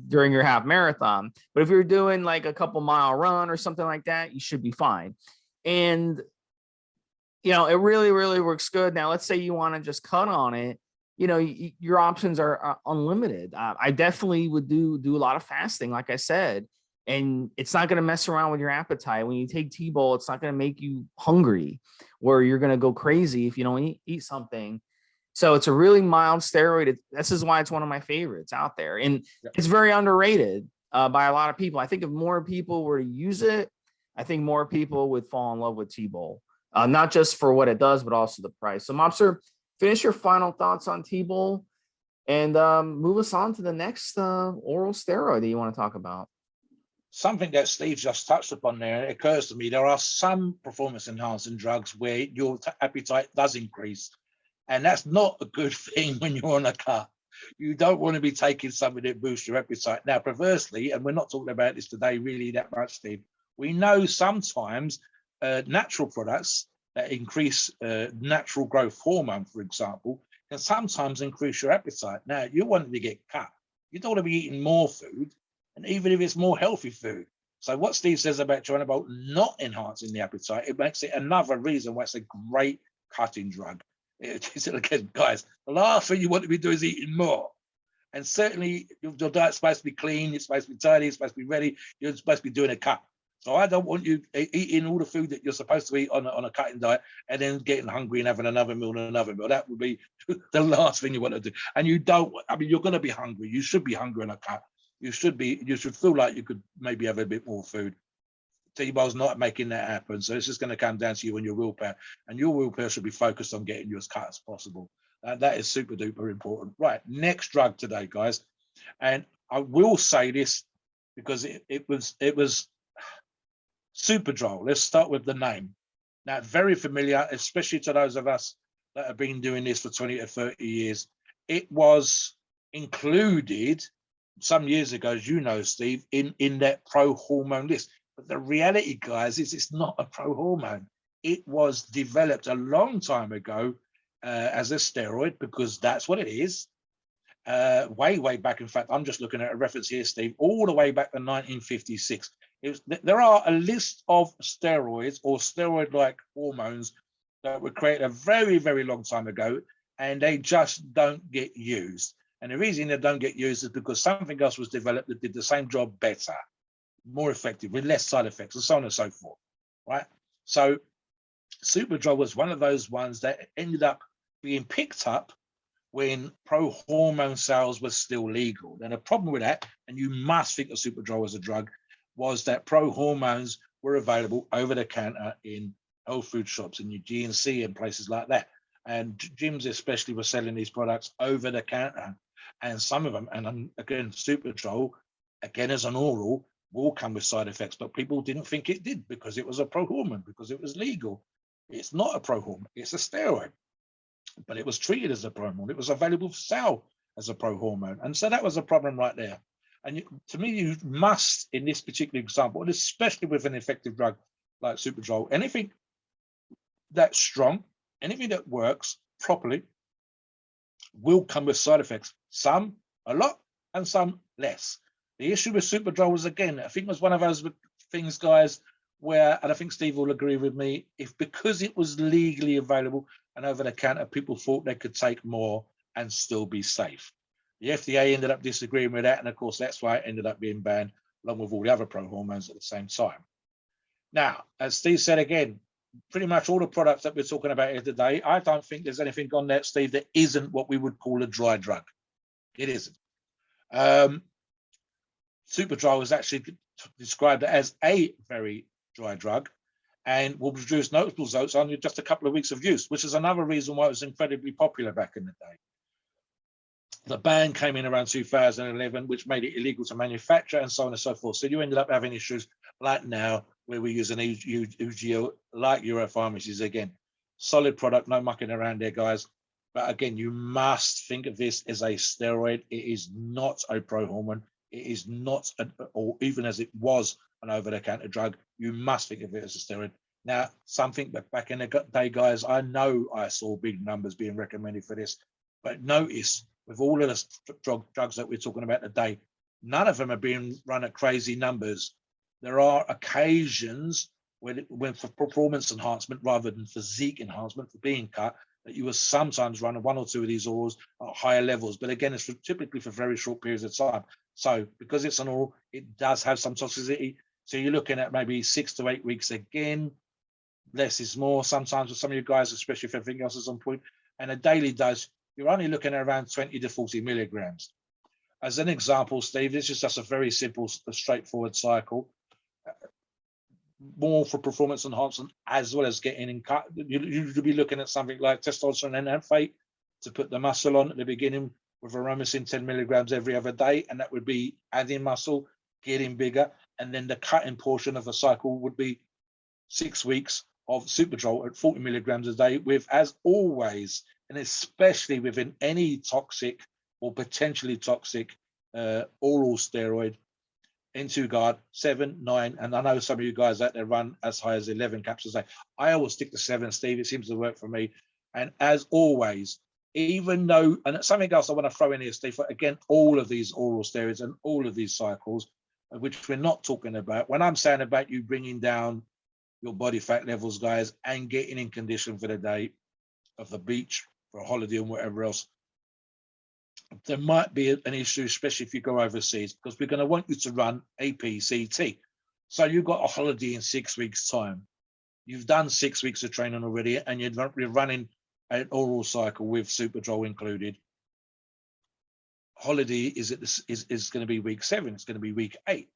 during your half marathon. But if you're doing like a couple mile run or something like that, you should be fine. And, you know, it really, really works good. Now, let's say you want to just cut on it. You know, your options are unlimited. I definitely would do a lot of fasting, like I said, and it's not going to mess around with your appetite. When you take T-Bowl, it's not going to make you hungry where you're going to go crazy if you don't eat something. So it's a really mild steroid. This is why it's one of my favorites out there. And it's very underrated by a lot of people. I think if more people were to use it, I think more people would fall in love with T-Bowl, not just for what it does, but also the price. So Mobster, finish your final thoughts on T-Bowl and move us on to the next oral steroid that you want to talk about. Something that Steve just touched upon there, it occurs to me, there are some performance enhancing drugs where your appetite does increase. And that's not a good thing when you're on a cut. You don't want to be taking something that boosts your appetite. Now, perversely, and we're not talking about this today really that much, Steve, we know sometimes natural products that increase natural growth hormone, for example, can sometimes increase your appetite. Now, you want to get cut. You don't want to be eating more food, and even if it's more healthy food. So what Steve says about Turinabol not enhancing the appetite, it makes it another reason why it's a great cutting drug. Again, guys, the last thing you want to be doing is eating more. And certainly your diet's supposed to be clean, it's supposed to be tidy, it's supposed to be ready, you're supposed to be doing a cut. So I don't want you eating all the food that you're supposed to eat on a cutting diet and then getting hungry and having another meal and another meal. That would be the last thing you want to do. And you don't, I mean, you're going to be hungry. You should be hungry on a cut. You should feel like you could maybe have a bit more food. T-Bowl's not making that happen. So it's just going to come down to you and your willpower. And your willpower should be focused on getting you as cut as possible. That is super duper important. Right, next drug today, guys. And I will say this because it was Superdrol. Let's start with the name. Now, very familiar, especially to those of us that have been doing this for 20 or 30 years. It was included some years ago, as you know, Steve, in that pro-hormone list. But the reality, guys, is it's not a pro-hormone. It was developed a long time ago as a steroid because that's what it is. Way back. In fact, I'm just looking at a reference here, Steve, all the way back to 1956. There are a list of steroids or steroid-like hormones that were created a very, very long time ago, and they just don't get used. And the reason they don't get used is because something else was developed that did the same job better, more effective, with less side effects, and so on and so forth, right? So Superdrol was one of those ones that ended up being picked up when pro-hormone sales was still legal. And the problem with that, and you must think of Superdrol as a drug, was that pro-hormones were available over the counter in health food shops, in your GNC and places like that. And gyms especially were selling these products over the counter. And some of them, and again, Superdrol, again as an oral, will come with side effects, but people didn't think it did because it was a pro-hormone, because it was legal. It's not a pro-hormone, it's a steroid. But it was treated as a pro-hormone. It was available for sale as a pro-hormone. And so that was a problem right there. And to me, you must, in this particular example, and especially with an effective drug like Superdrol, anything that's strong, anything that works properly, will come with side effects. Some a lot and some less. The issue with Superdrol was, again, I think it was one of those things, guys, where, and I think Steve will agree with me, if because it was legally available and over the counter, people thought they could take more and still be safe. The FDA ended up disagreeing with that, and of course that's why it ended up being banned along with all the other pro hormones at the same time. Now, as Steve said again, pretty much all the products that we're talking about here today, I don't think there's anything on there, Steve, that isn't what we would call a dry drug. It isn't. Superdrol is actually described as a very dry drug and will produce noticeable results on just a couple of weeks of use, which is another reason why it was incredibly popular back in the day. The ban came in around 2011, which made it illegal to manufacture and so on and so forth. So you ended up having issues like now, where we're using UGO like Euro Pharmacies again. Solid product, no mucking around there, guys. But again, you must think of this as a steroid. It is not a pro-hormone. It is not, or even as it was an over-the-counter drug, you must think of it as a steroid. Now, something that back in the day, guys, I know I saw big numbers being recommended for this, but notice with all of the drugs that we're talking about today, none of them are being run at crazy numbers. There are occasions when for performance enhancement rather than physique enhancement for being cut, that you will sometimes run one or two of these orals at higher levels. But again, it's typically for very short periods of time. So because it's an oral, it does have some toxicity. So you're looking at maybe 6 to 8 weeks again. Less is more sometimes with some of you guys, especially if everything else is on point. And a daily dose, you're only looking at around 20 to 40 milligrams. As an example, Steve, this is just a very simple, straightforward cycle. More for performance enhancement as well as getting in cut. You'd be looking at something like testosterone and anaphate to put the muscle on at the beginning with aromasin 10 milligrams every other day, and that would be adding muscle, getting bigger, and then the cutting portion of the cycle would be 6 weeks of Superdrol at 40 milligrams a day with, as always, and especially within any toxic or potentially toxic oral steroid, into guard 7, 9, and I know some of you guys out there run as high as 11 capsules a day. I always stick to 7, Steve. It seems to work for me. And as always, even though, and something else I want to throw in here, Steve, again, all of these oral steroids and all of these cycles, which we're not talking about, when I'm saying about you bringing down your body fat levels, guys, and getting in condition for the day of the beach, for a holiday and whatever else, there might be an issue, especially if you go overseas, because we're going to want you to run a PCT. So you've got a holiday in 6 weeks' time. You've done 6 weeks of training already, and you're running an oral cycle with Superdrol included. Holiday is going to be week 7. It's going to be week 8.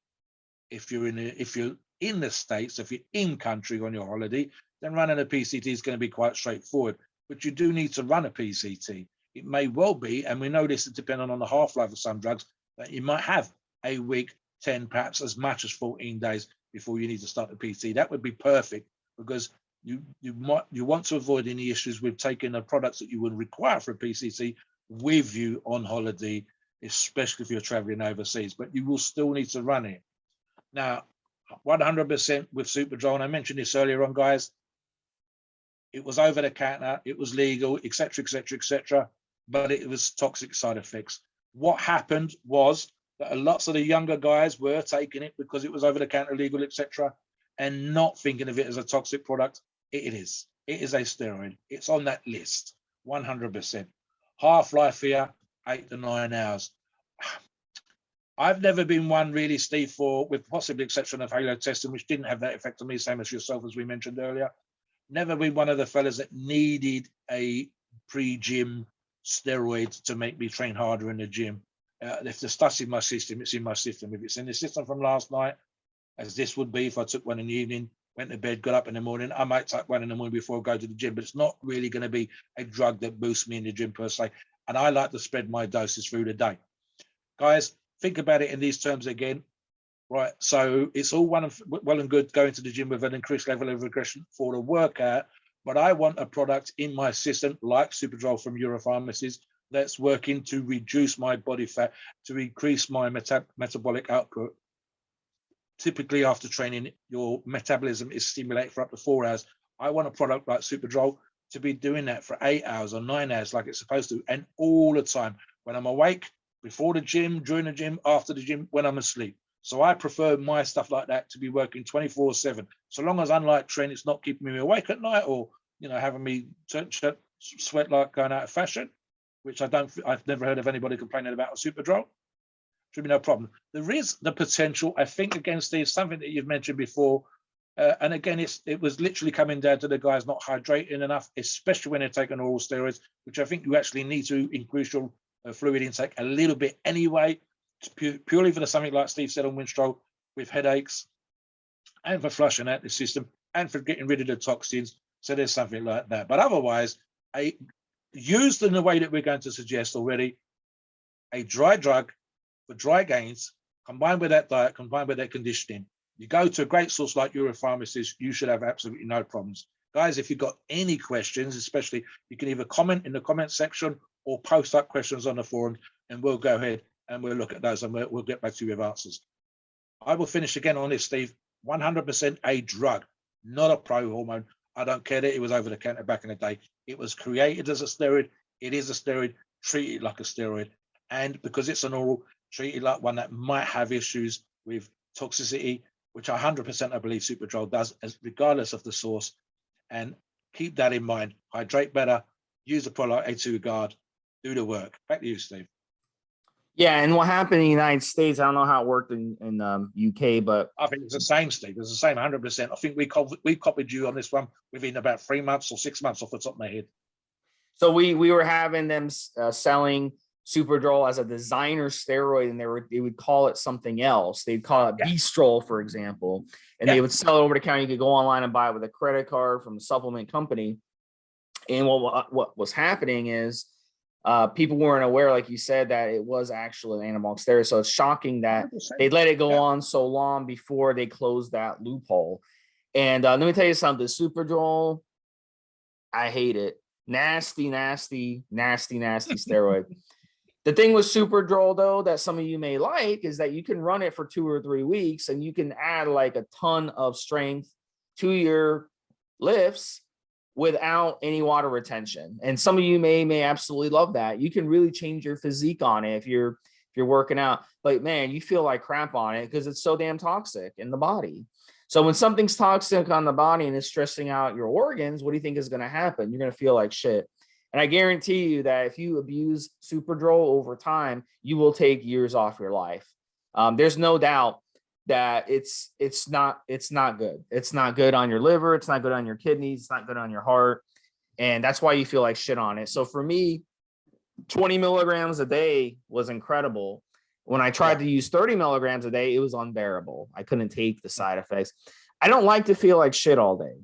If you're in the States, if you're in country on your holiday, then running a PCT is going to be quite straightforward. But you do need to run a PCT. It may well be, and we know this is depending on the half-life of some drugs, that you might have a week, 10, perhaps as much as 14 days before you need to start the PT. That would be perfect, because you want to avoid any issues with taking the products that you would require for a PCT with you on holiday, especially if you're traveling overseas, but you will still need to run it. Now, 100% with Superdrol, and I mentioned this earlier on, guys, it was over the counter, it was legal, etc., etc., etc., but it was toxic side effects. What happened was that lots of the younger guys were taking it because it was over the counter, legal, etc., and not thinking of it as a toxic product. It is a steroid. It's on that list, 100%. Half-life here, 8 to 9 hours. I've never been one really, Steve, with possibly exception of Halotestin, which didn't have that effect on me, same as yourself, as we mentioned earlier. Never been one of the fellas that needed a pre-gym steroid to make me train harder in the gym. If the stuff's in my system, it's in my system. If it's in the system from last night, as this would be if I took one in the evening, went to bed, got up in the morning, I might take one in the morning before I go to the gym, but it's not really going to be a drug that boosts me in the gym per se. And I like to spread my doses through the day. Guys, think about it in these terms again. Right, so it's all well and good going to the gym with an increased level of aggression for the workout, but I want a product in my system like Superdrol from Euro Pharmacies that's working to reduce my body fat, to increase my metabolic output. Typically after training, your metabolism is stimulated for up to 4 hours. I want a product like Superdrol to be doing that for 8 hours or 9 hours like it's supposed to, and all the time when I'm awake, before the gym, during the gym, after the gym, when I'm asleep. So I prefer my stuff like that to be working 24/7. So long as, unlike Trent, it's not keeping me awake at night or, you know, having me sweat like going out of fashion, which I've never heard of anybody complaining about a Superdrol. Should be no problem. There is the potential, I think, again, Steve, something that you've mentioned before. And again, it was literally coming down to the guys not hydrating enough, especially when they're taking oral steroids, which I think you actually need to increase your fluid intake a little bit anyway, purely for something like Steve said on Winstrol, with headaches and for flushing out the system and for getting rid of the toxins. So there's something like that. But otherwise, used in the way that we're going to suggest already, a dry drug for dry gains, combined with that diet, combined with that conditioning. You go to a great source like Euro Pharmacies, you should have absolutely no problems. Guys, if you've got any questions, especially, you can either comment in the comment section or post up questions on the forum, and we'll go ahead and we'll look at those and we'll get back to you with answers. I will finish again on this, Steve. 100% a drug, not a pro hormone. I don't care that it was over the counter back in the day. It was created as a steroid. It is a steroid, treated like a steroid. And because it's an oral, treated like one that might have issues with toxicity, which 100% I believe Superdrol does, regardless of the source. And keep that in mind. Hydrate better, use the product A2 guard, do the work. Back to you, Steve. Yeah, and what happened in the United States, I don't know how it worked in UK, but I think it's the same, Steve. It's the same 100%. I think we copied you on this one within about 3 months or 6 months off the top of my head. so we were having them selling Superdrol as a designer steroid, and they would call it something else. They'd call it Bestrol, for example, and they would sell it over the counter. You could go online and buy it with a credit card from a supplement company. And what was happening is people weren't aware, like you said, that it was actually an anabolic steroid. So it's shocking that 100%. They let it go on so long before they closed that loophole. And let me tell you something, Superdrol, I hate it. Nasty, nasty, nasty, nasty steroid. The thing with Superdrol, though, that some of you may like is that you can run it for 2 or 3 weeks and you can add like a ton of strength to your lifts without any water retention. And some of you may absolutely love that. You can really change your physique on it if you're working out. But man, you feel like crap on it because it's so damn toxic in the body. So when something's toxic on the body and it's stressing out your organs, what do you think is going to happen? You're going to feel like shit. And I guarantee you that if you abuse Superdrol over time, you will take years off your life. There's no doubt that it's not good. It's not good on your liver. It's not good on your kidneys. It's not good on your heart. And that's why you feel like shit on it. So for me, 20 milligrams a day was incredible. When I tried to use 30 milligrams a day, it was unbearable. I couldn't take the side effects. I don't like to feel like shit all day.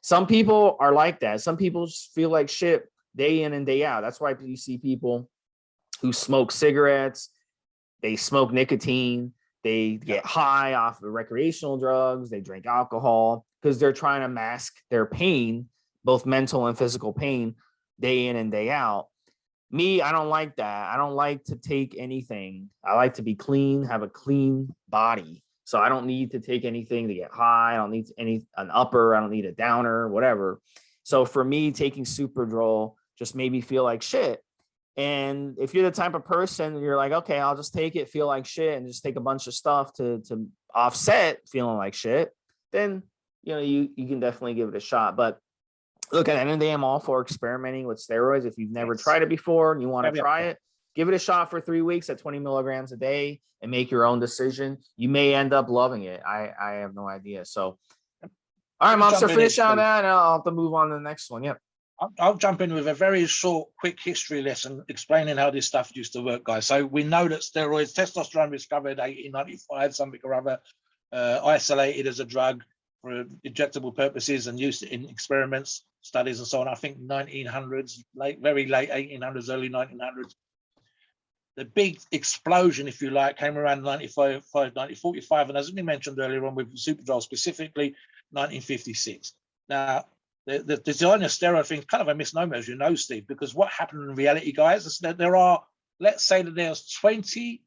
Some people are like that. Some people just feel like shit day in and day out. That's why you see people who smoke cigarettes, they smoke nicotine, they get high off of recreational drugs, they drink alcohol because they're trying to mask their pain, both mental and physical pain, day in and day out. Me, I don't like that. I don't like to take anything. I like to be clean, have a clean body. So I don't need to take anything to get high. I don't need an upper. I don't need a downer, whatever. So for me, taking Superdrol just made me feel like shit. And if you're the type of person, you're like, okay, I'll just take it, feel like shit, and just take a bunch of stuff to offset feeling like shit, then you can definitely give it a shot. But look, at the end of the day, I'm all for experimenting with steroids. If you've never tried it before and you want to try it, give it a shot for 3 weeks at 20 milligrams a day and make your own decision. You may end up loving it. I have no idea. So, all right, Mobster, finish on that, and I'll have to move on to the next one. Yep. I'll jump in with a very short, quick history lesson explaining how this stuff used to work, guys. So we know that steroids, testosterone discovered 1895, something or other, isolated as a drug for injectable purposes and used in experiments, studies, and so on. I think 1900s, very late 1800s, early 1900s. The big explosion, if you like, came around 1945, and as we mentioned earlier on with Superdrol specifically, 1956. Now, the design of steroid thing is kind of a misnomer, as you know, Steve, because what happened in reality, guys, is that there are, let's say that there's 20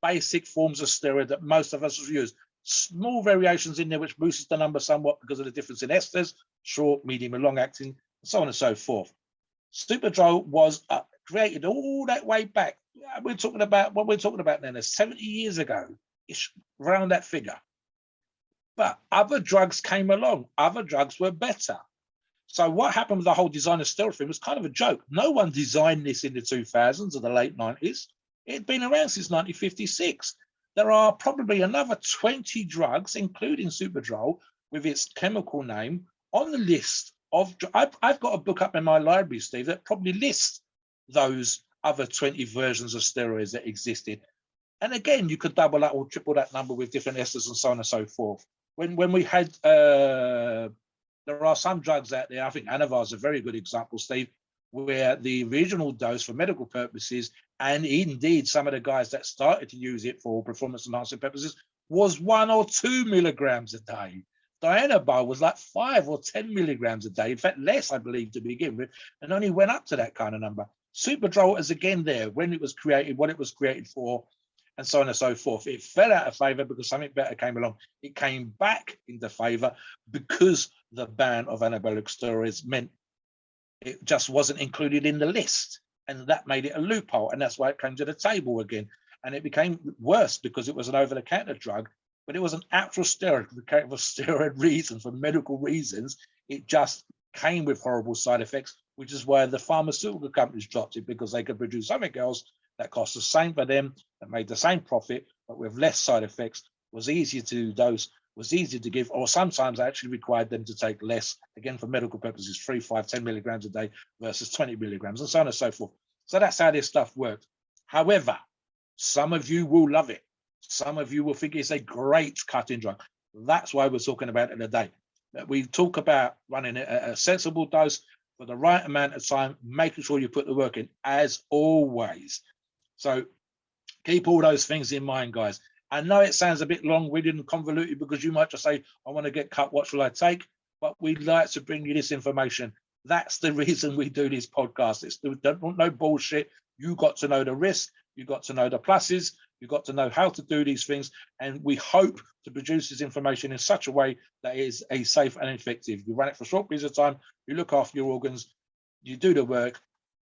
basic forms of steroid that most of us use. Small variations in there which boosts the number somewhat because of the difference in esters, short, medium, and long acting, so on and so forth. Superdrol was created all that way back. We're talking about what we're talking about then, 70 years ago, ish, around that figure. But other drugs came along. Other drugs were better. So what happened with the whole design of steroid thing was kind of a joke. No one designed this in the 2000s or the late 90s. It had been around since 1956. There are probably another 20 drugs, including Superdrol, with its chemical name on the list of. I've got a book up in my library, Steve, that probably lists those other 20 versions of steroids that existed. And again, you could double that or triple that number with different esters and so on and so forth. When we had, there are some drugs out there, I think Anavar is a very good example, Steve, where the original dose for medical purposes, and indeed some of the guys that started to use it for performance enhancing purposes, was 1 or 2 milligrams a day. Turinabol was like 5 or 10 milligrams a day, in fact, less, I believe, to begin with, and only went up to that kind of number. Superdrol is again there when it was created, what it was created for, and so on and so forth. It fell out of favor because something better came along. It came back into favor because the ban of anabolic steroids meant it just wasn't included in the list. And that made it a loophole. And that's why it came to the table again. And it became worse because it was an over-the-counter drug, but it was an actual steroid for steroid reasons, for medical reasons. It just came with horrible side effects, which is why the pharmaceutical companies dropped it, because they could produce something else that cost the same for them, that made the same profit, but with less side effects, was easier to dose, was easier to give, or sometimes actually required them to take less, again, for medical purposes, 3, 5, 10 milligrams a day versus 20 milligrams, and so on and so forth. So that's how this stuff worked. However, some of you will love it. Some of you will think it's a great cutting drug. That's why we're talking about it today. That we talk about running a sensible dose for the right amount of time, making sure you put the work in, as always. So keep all those things in mind, guys. I know it sounds a bit long-winded and convoluted because you might just say, I want to get cut, what shall I take? But we'd like to bring you this information. That's the reason we do this podcast. It's no bullshit. You got to know the risk. You got to know the pluses. You got to know how to do these things. And we hope to produce this information in such a way that is safe and effective. You run it for short periods of time. You look after your organs. You do the work.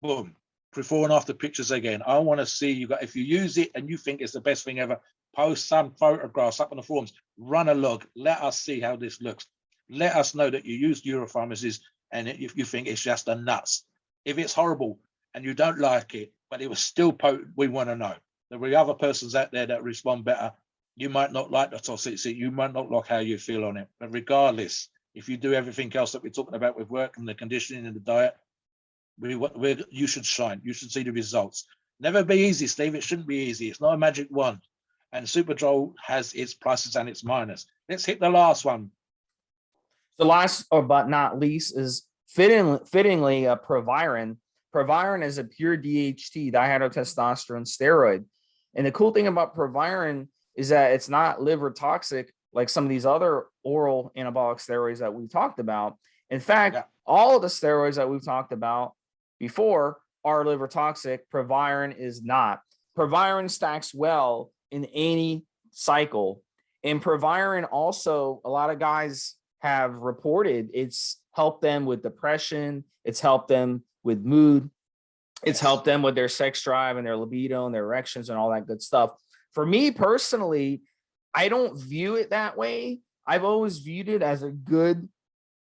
Boom. Before and after pictures again. I want to see you got, if you use it and you think it's the best thing ever, post some photographs up on the forums, run a log, let us see how this looks. Let us know that you used Euro Pharmacies and if you think it's just a nuts. If it's horrible and you don't like it, but it was still potent, we want to know. There will be other persons out there that respond better. You might not like the toxicity, you might not like how you feel on it. But regardless, if you do everything else that we're talking about with work and the conditioning and the diet, you should shine. You should see the results. Never be easy, Steve. It shouldn't be easy. It's not a magic wand. And Superdrol has its pluses and its minuses. Let's hit the last one. The last, but not least, is fittingly Proviron. Proviron is a pure DHT, dihydrotestosterone steroid. And the cool thing about Proviron is that it's not liver toxic like some of these other oral anabolic steroids that we've talked about. In fact, all of the steroids that we've talked about before are liver toxic. Proviron is not. Proviron stacks well in any cycle. And Proviron also, a lot of guys have reported it's helped them with depression. It's helped them with mood. It's helped them with their sex drive and their libido and their erections and all that good stuff. For me personally, I don't view it that way. I've always viewed it as a good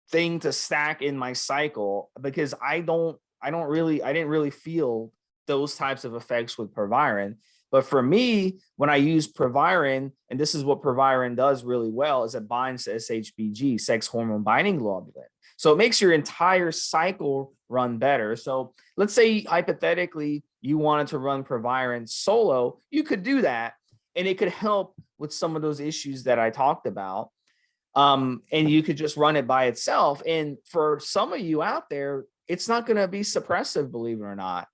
thing to stack in my cycle because I didn't really feel those types of effects with Proviron. But for me, when I use Proviron, and this is what Proviron does really well, is it binds to SHBG, sex hormone binding globulin. So it makes your entire cycle run better. So let's say hypothetically you wanted to run Proviron solo, you could do that, and it could help with some of those issues that I talked about. And you could just run it by itself. And for some of you out there, it's not going to be suppressive, believe it or not.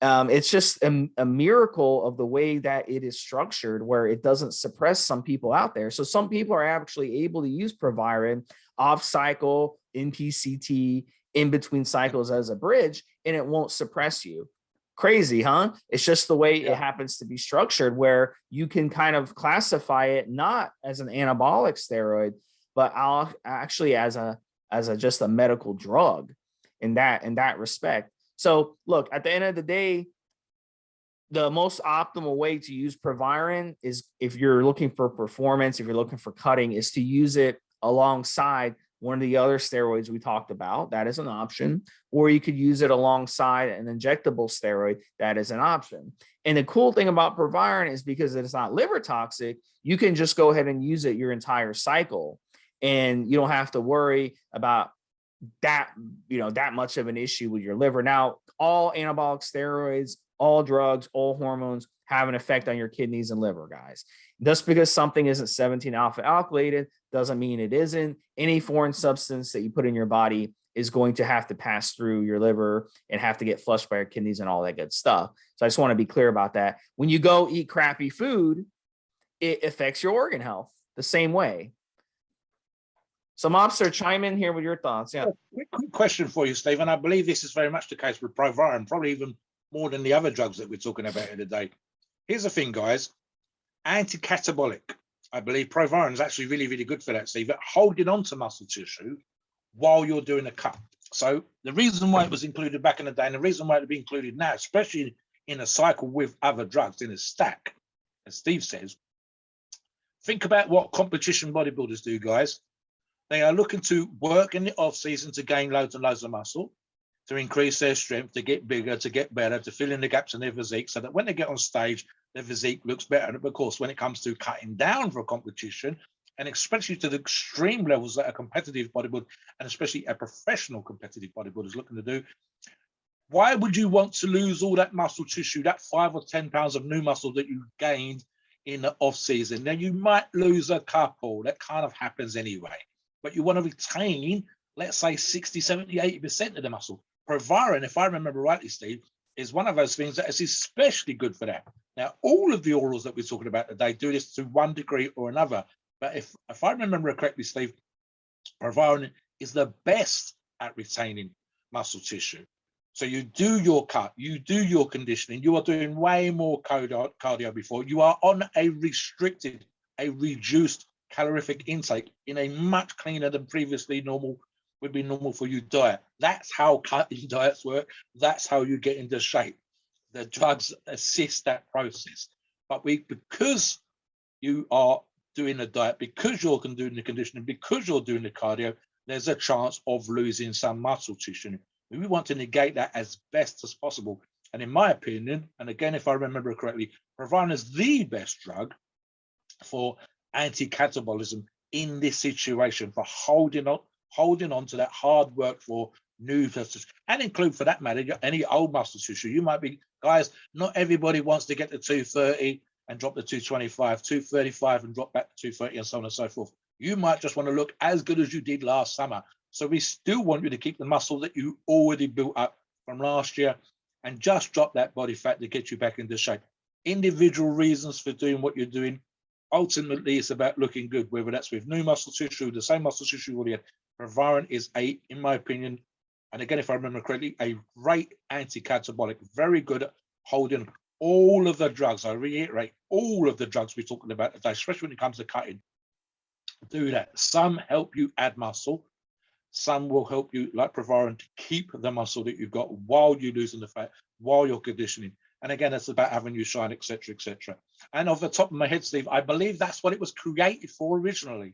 It's just a miracle of the way that it is structured, where it doesn't suppress some people out there. So some people are actually able to use Proviron off cycle, in PCT, in between cycles as a bridge, and it won't suppress you. Crazy, huh? It's just the way it happens to be structured, where you can kind of classify it not as an anabolic steroid, but actually as just a medical drug. in that respect. So look, at the end of the day, the most optimal way to use Proviron is, if you're looking for performance, if you're looking for cutting, is to use it alongside one of the other steroids we talked about. That is an option. Or you could use it alongside an injectable steroid. That is an option. And the cool thing about Proviron is, because it's not liver toxic, you can just go ahead and use it your entire cycle. And you don't have to worry about that, that much of an issue with your liver. Now, all anabolic steroids, all drugs, all hormones have an effect on your kidneys and liver, guys. Just because something isn't 17 alpha alkylated doesn't mean it isn't. Any foreign substance that you put in your body is going to have to pass through your liver and have to get flushed by your kidneys and all that good stuff. So I just want to be clear about that. When you go eat crappy food, it affects your organ health the same way. So Mobster, chime in here with your thoughts. Yeah. Quick question for you, Steve, and I believe this is very much the case with Proviron, probably even more than the other drugs that we're talking about here today. Here's the thing, guys. Anti-catabolic. I believe Proviron is actually really, really good for that, Steve, at holding on to muscle tissue while you're doing a cut. So the reason why it was included back in the day, and the reason why it'll be included now, especially in a cycle with other drugs in a stack, as Steve says, think about what competition bodybuilders do, guys. They are looking to work in the off season to gain loads and loads of muscle, to increase their strength, to get bigger, to get better, to fill in the gaps in their physique, so that when they get on stage, their physique looks better. And of course, when it comes to cutting down for a competition, and especially to the extreme levels that a competitive bodybuilder, and especially a professional competitive bodybuilder is looking to do, why would you want to lose all that muscle tissue, that 5 or 10 pounds of new muscle that you gained in the off season? Now, you might lose a couple. That kind of happens anyway. But you want to retain, let's say, 60, 70, 80% of the muscle. Proviron, if I remember rightly, Steve, is one of those things that is especially good for that. Now, all of the orals that we're talking about today do this to one degree or another. But if I remember correctly, Steve, Proviron is the best at retaining muscle tissue. So you do your cut, you do your conditioning, you are doing way more cardio before. You are on a restricted, a reduced calorific intake in a much cleaner than previously would be normal for you diet. That's how cutting diets work. That's how you get into shape. The drugs assist that process. But because you are doing a diet, because you're doing the conditioning, because you're doing the cardio, there's a chance of losing some muscle tissue. We want to negate that as best as possible. And in my opinion, and again, if I remember correctly, Proviron is the best drug for anti-catabolism in this situation, for holding on to that hard work for new muscle, and include, for that matter, any old muscle tissue. You might be, guys, not everybody wants to get to 230 and drop to 225, 235 and drop back to 230, and so on and so forth. You might just want to look as good as you did last summer. So we still want you to keep the muscle that you already built up from last year and just drop that body fat to get you back into shape. Individual reasons for doing what you're doing. Ultimately, it's about looking good, whether that's with new muscle tissue, the same muscle tissue you already had. Proviron is in my opinion, and again, if I remember correctly, a great anti-catabolic, very good at holding all of the drugs. I reiterate, all of the drugs we're talking about today, especially when it comes to cutting, do that. Some help you add muscle. Some will help you, like Proviron, to keep the muscle that you've got while you're losing the fat, while you're conditioning. And again, it's about having you shine, etc., etc. And off the top of my head, Steve, I believe that's what it was created for originally.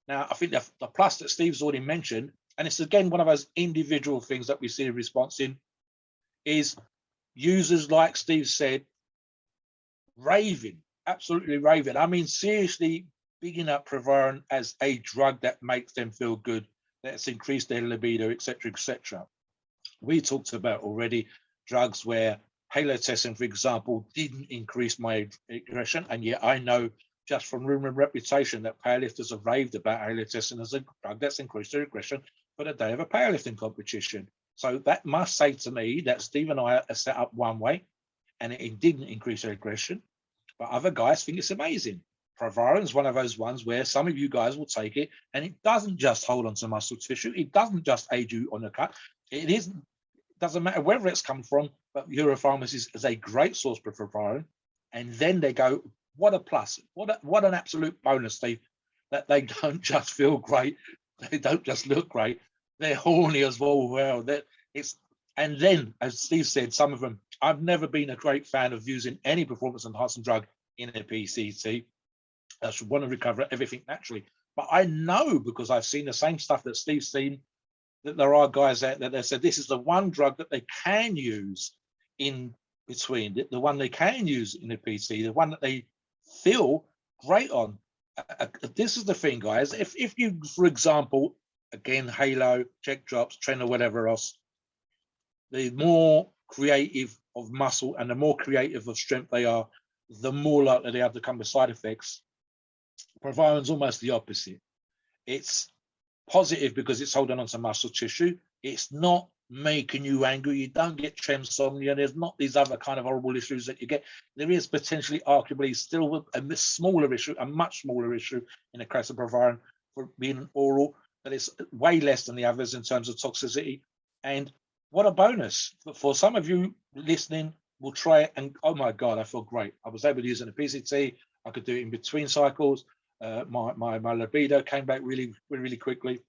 Now, I think the plus that Steve's already mentioned, and it's again one of those individual things that we see a response in, is users, like Steve said, raving, absolutely raving. I mean, seriously, bigging up Proviron as a drug that makes them feel good, that's increased their libido, etc., etc. We talked about already drugs where Halotestin, for example, didn't increase my aggression, and yet I know just from rumor and reputation that powerlifters have raved about Halotestin as a drug that's increased their aggression for the day of a powerlifting competition. So that must say to me that Steve and I are set up one way, and it didn't increase their aggression, but other guys think it's amazing. Proviron is one of those ones where some of you guys will take it, and it doesn't just hold on to muscle tissue. It doesn't just aid you on the cut. Doesn't matter wherever it's come from, but Euro Pharmacies is a great source for Proviron. And then they go, what a plus, what an absolute bonus, Steve, that they don't just feel great, they don't just look great, they're horny as well. Well, And then, as Steve said, some of them, I've never been a great fan of using any performance enhancing drug in a PCT. I should want to recover everything naturally. But I know, because I've seen the same stuff that Steve's seen, that there are guys out there that said this is the one drug that they can use in between, the one they can use in a PT, the one that they feel great on. This is the thing, guys. If you, for example, again, Halo, check drops, Tren, or whatever else, the more creative of muscle and the more creative of strength they are, the more likely they have to come with side effects. Proviron's almost the opposite. It's positive because it's holding on to muscle tissue. It's not making you angry. You don't get tremsomnia. There's not these other kind of horrible issues that you get. There is potentially, arguably, still a smaller issue, a much smaller issue in the case of Proviron for being oral, but it's way less than the others in terms of toxicity. And what a bonus for some of you listening. Will try it, and oh my God, I feel great. I was able to use it in a PCT. I could do it in between cycles. My libido came back really quickly.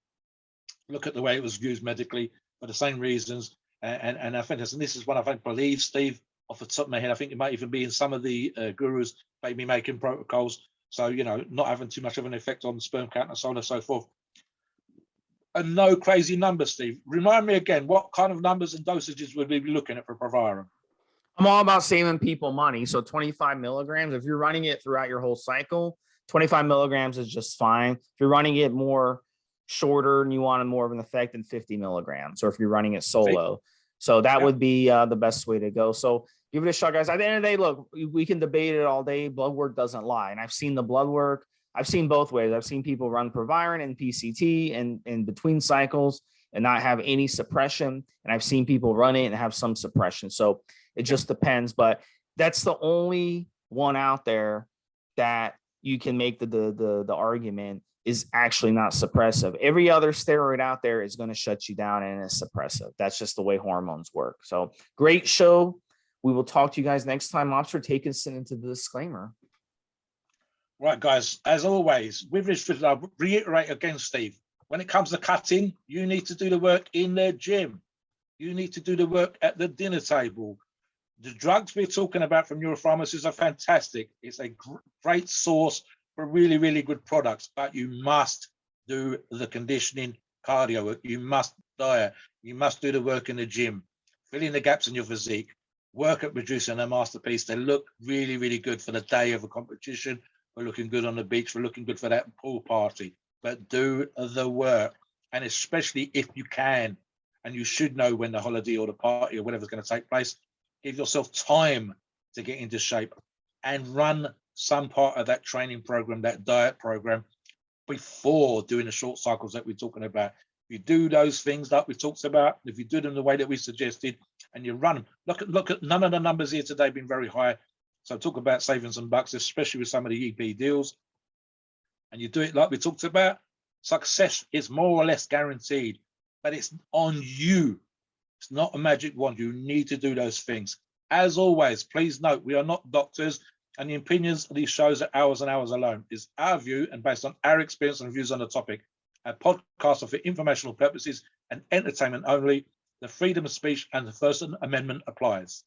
Look at the way it was used medically for the same reasons. And I think this is what I believe, Steve, off the top of my head, I think it might even be in some of the gurus maybe making protocols. So, you know, not having too much of an effect on the sperm count and so on and so forth. And no crazy numbers, Steve. Remind me again, what kind of numbers and dosages would we be looking at for Proviron? I'm all about saving people money. So 25 milligrams, if you're running it throughout your whole cycle, 25 milligrams is just fine. If you're running it more shorter and you want more of an effect, than 50 milligrams, or if you're running it solo. So that would be the best way to go. So give it a shot, guys. At the end of the day, look, we can debate it all day. Blood work doesn't lie. And I've seen the blood work. I've seen both ways. I've seen people run Proviron and PCT and in between cycles and not have any suppression. And I've seen people run it and have some suppression. So it just depends. But that's the only one out there that you can make the argument is actually not suppressive. Every other steroid out there is going to shut you down and is suppressive. That's just the way hormones work. So great show. We will talk to you guys next time. Mobster, take us into the disclaimer. Right, guys, as always, with this, I'll reiterate again, Steve, when it comes to cutting, you need to do the work in the gym. You need to do the work at the dinner table. The drugs we're talking about from Euro Pharmacies are fantastic. It's a great source for really good products, but you must do the conditioning cardio work. You must diet. You must do the work in the gym, fill in the gaps in your physique, work at producing a masterpiece. They look really good for the day of a competition. We're looking good on the beach. We're looking good for that pool party. But do the work, and especially if you can, and you should know when the holiday or the party or whatever's going to take place, give yourself time to get into shape and run some part of that training program, that diet program, before doing the short cycles that we're talking about. If you do those things that we talked about, if you do them the way that we suggested, and you run them, look at none of the numbers here today have been very high. So talk about saving some bucks, especially with some of the EP deals. And you do it like we talked about, success is more or less guaranteed, but it's on you. It's not a magic wand. You need to do those things. As always, please note, we are not doctors, and the opinions of these shows are ours and ours alone. It's our view and based on our experience and views on the topic. Our podcasts are for informational purposes and entertainment only. The freedom of speech and the First Amendment applies.